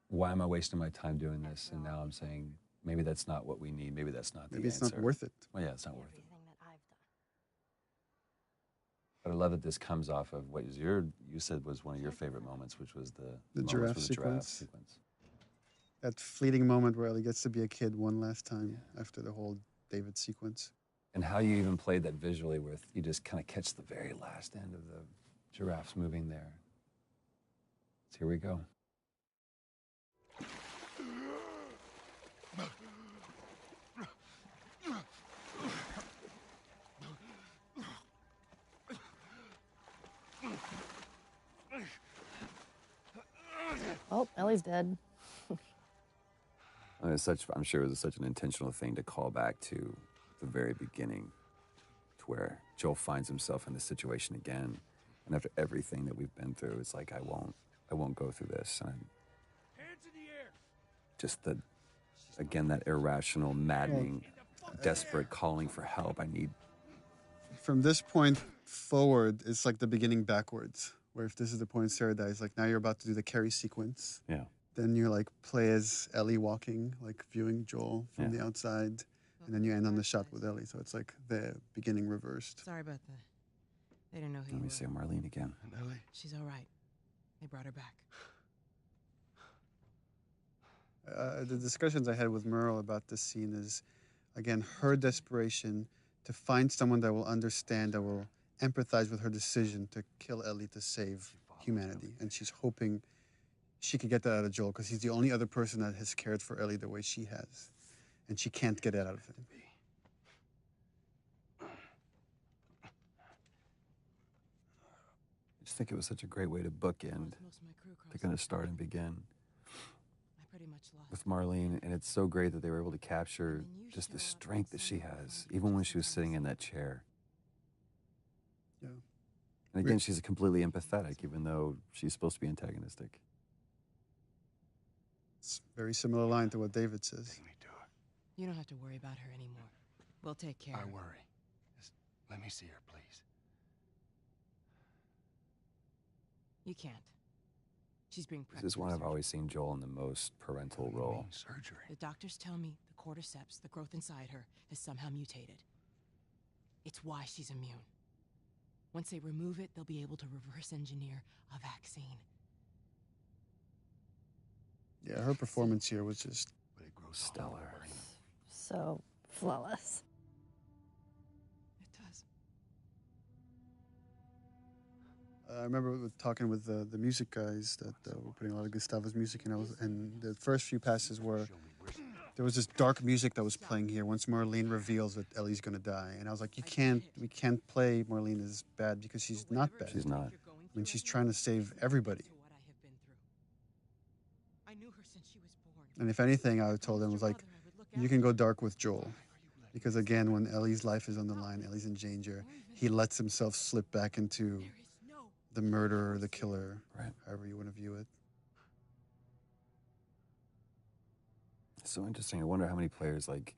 why am I wasting my time doing this? And now I'm saying, maybe that's not what we need. Maybe that's not the answer. Maybe it's not worth it. Well, yeah, it's not worth it. But I love that this comes off of what you said was one of your favorite moments, which was the giraffe sequence. That fleeting moment where Ellie gets to be a kid one last time after the whole David sequence. And how you even played that visually with, you just kind of catch the very last end of the giraffes moving there. So here we go. Oh, Ellie's dead. I'm sure it was such an intentional thing to call back to the very beginning, to where Joel finds himself in this situation again, and after everything that we've been through, it's like I won't go through this. And Hands in the air. just again that irrational, maddening, desperate calling for help. I need. From this point forward, it's like the beginning backwards. Where if this is the point Sarah dies, like now you're about to do the Carrie sequence. Yeah. Then you're like play as Ellie walking, like viewing Joel from the outside, and then you end on the shot with Ellie. So it's like the beginning reversed. Sorry about that. They didn't know who Let you me were. see Marlene again. And Ellie? She's all right. They brought her back. The discussions I had with Merle about this scene is, again, her desperation to find someone that will understand, that will empathize with her decision to kill Ellie to save humanity. And she's hoping she could get that out of Joel because he's the only other person that has cared for Ellie the way she has. And she can't get it out of him. I just think it was such a great way to bookend. They're going to start and begin with Marlene, and it's so great that they were able to capture just the strength that she has, even when she was sitting in that chair. Yeah. And again, she's completely empathetic, even though she's supposed to be antagonistic. It's a very similar line to what David says. You don't have to worry about her anymore. We'll take care of her. I worry. Just let me see her, please. You can't. She's being This prepped is for one I've surgery. always seen Joel in the most parental role. Surgery. The doctors tell me the cordyceps, the growth inside her, has somehow mutated. It's why she's immune. Once they remove it, they'll be able to reverse engineer a vaccine. Yeah, her performance here was just stellar. So flawless. It does. I remember talking with the music guys that were putting a lot of Gustavo's music in. And the first few passes were, there was this dark music that was playing here once Marlene reveals that Ellie's going to die. And I was like, we can't play Marlene as bad because she's not bad. She's not. I mean, she's trying to save everybody. And if anything, I told them, was like, you can go dark with Joel. Because again, when Ellie's life is on the line, Ellie's in danger, he lets himself slip back into the murderer, the killer, right, however you want to view it. It's so interesting. I wonder how many players, like,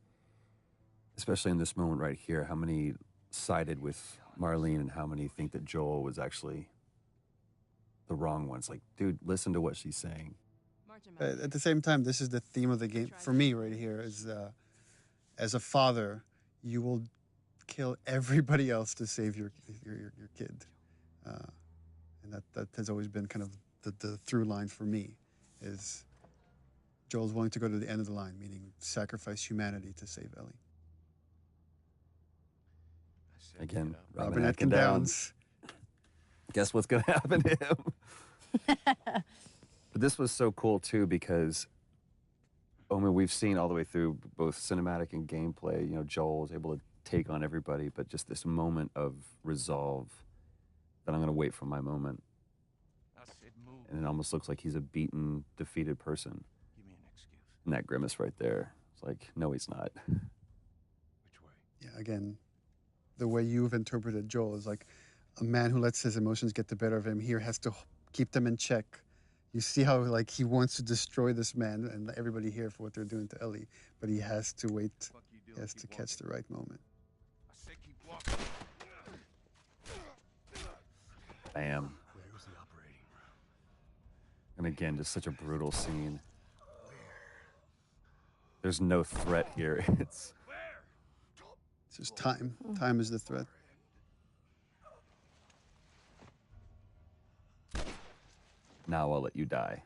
especially in this moment right here, how many sided with Marlene and how many think that Joel was actually the wrong one. It's like, dude, listen to what she's saying. At the same time, this is the theme of the game for me right here. Is as a father, you will kill everybody else to save your kid, and that has always been kind of the through line for me. Is Joel's willing to go to the end of the line, meaning sacrifice humanity to save Ellie. Again, Robin Atkin Downs. Guess what's going to happen to him? But this was so cool, too, because, I mean, we've seen all the way through both cinematic and gameplay, you know, Joel was able to take on everybody, but just this moment of resolve that I'm going to wait for my moment. And it almost looks like he's a beaten, defeated person. Give me an excuse. And that grimace right there, it's like, no, he's not. Which way? Yeah, again, the way you've interpreted Joel is like a man who lets his emotions get the better of him here has to keep them in check. You see how, like, he wants to destroy this man and everybody here for what they're doing to Ellie, but he has to wait. He has to catch the right moment. I said keep walking. Bam. Where's the operating room? And again, just such a brutal scene. There's no threat here. It's just time. Time is the threat. Now I'll let you die.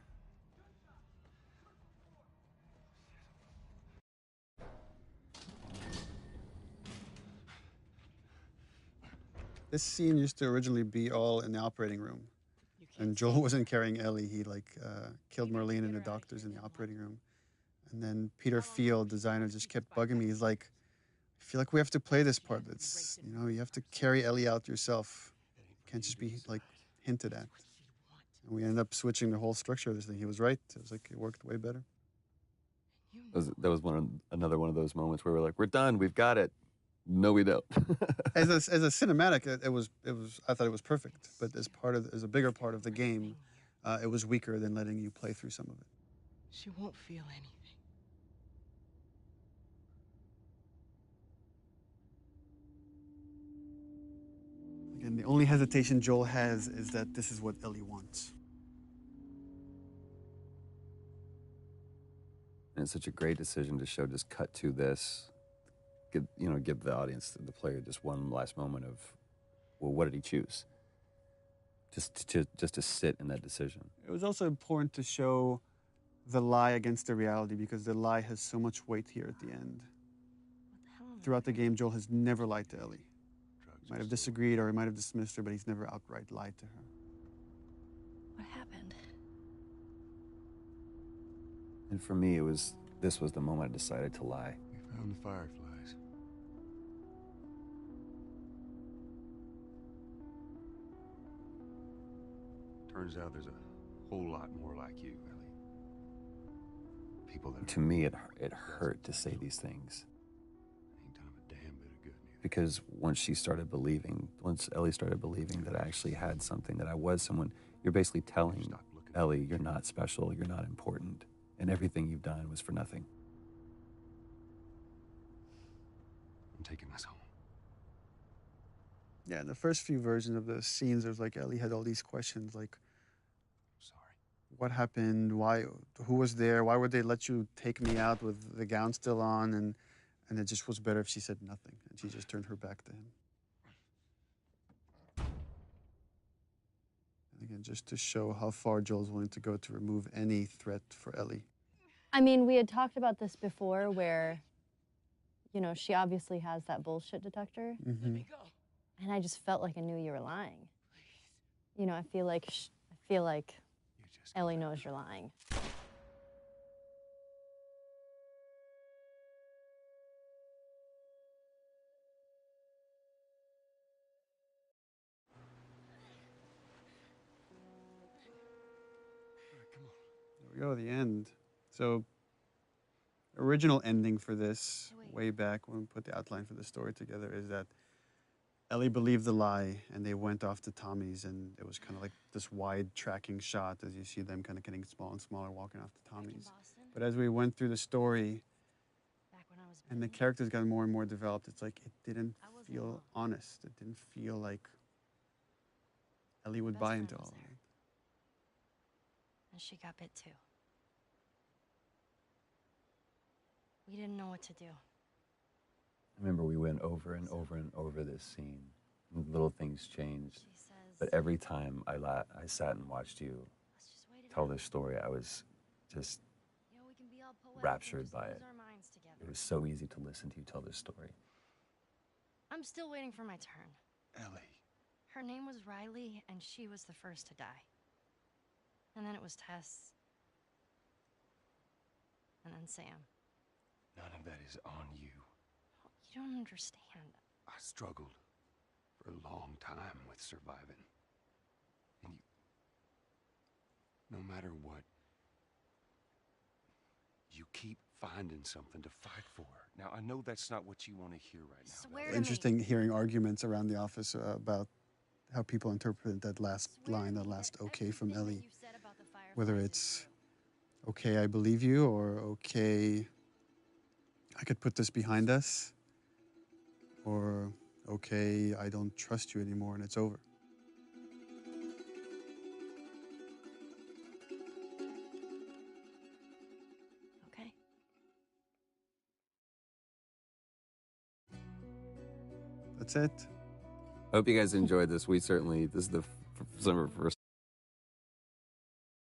This scene used to originally be all in the operating room. And Joel wasn't carrying Ellie. He killed Marlene and the doctors in the operating room. And then Peter Field, designer, just kept bugging me. He's like, I feel like we have to play this part. It's, you know, you have to carry Ellie out yourself. You can't just be like hinted at. And we ended up switching the whole structure of this thing. He was right. It was like, it worked way better. That was another one of those moments where we're like, we're done. We've got it. No, we don't. as a cinematic, it was. I thought it was perfect. But as a bigger part of the game, it was weaker than letting you play through some of it. She won't feel anything. Again, the only hesitation Joel has is that this is what Ellie wants. And it's such a great decision to show, just cut to this, give the audience, the player, just one last moment of, well, what did he choose? Just to sit in that decision. It was also important to show the lie against the reality because the lie has so much weight here at the end. Throughout the game, Joel has never lied to Ellie. He might have disagreed or he might have dismissed her, but he's never outright lied to her. What happened? And for me, this was the moment I decided to lie. We found the fireflies. Turns out there's a whole lot more like you, Ellie. People that To me, it hurt to say these things. ain't done a damn bit of good because once Ellie started believing that I actually had something, that I was someone, you're basically telling Ellie, you're not special, you're not important, and everything you've done was for nothing. I'm taking this home. Yeah, in the first few versions of the scenes, there's like Ellie had all these questions like, what happened? Why? Who was there? Why would they let you take me out with the gown still on? And it just was better if she said nothing and she just turned her back to him. And again, just to show how far Joel's willing to go to remove any threat for Ellie. I mean, we had talked about this before where, you know, she obviously has that bullshit detector. Mm-hmm. And I just felt like I knew you were lying. You know, I feel like Ellie knows you're lying. There we go, the end. So, original ending for this, way back when we put the outline for the story together, is that Ellie believed the lie, and they went off to Tommy's, and it was kind of like this wide tracking shot as you see them kind of getting smaller and smaller, walking off to Tommy's. But as we went through the story, and the characters got more and more developed, it's like it didn't feel honest. It didn't feel like Ellie would buy into all of it. And she got bit too. We didn't know what to do. I remember we went over and over and over this scene. And little things changed. But every time I sat and watched you tell this story, I was just raptured by it. It was so easy to listen to you tell this story. I'm still waiting for my turn. Ellie. Her name was Riley, and she was the first to die. And then it was Tess. And then Sam. None of that is on you. You don't understand. I struggled for a long time with surviving. And no matter what, you keep finding something to fight for. Now, I know that's not what you want to hear right now. Swear to Interesting hearing arguments around the office about how people interpret that last line, that last okay from Ellie. Whether it's, okay, I believe you, or okay, I could put this behind us, or okay, I don't trust you anymore and it's over. Okay. That's it. I hope you guys enjoyed this. We certainly, this is some of our first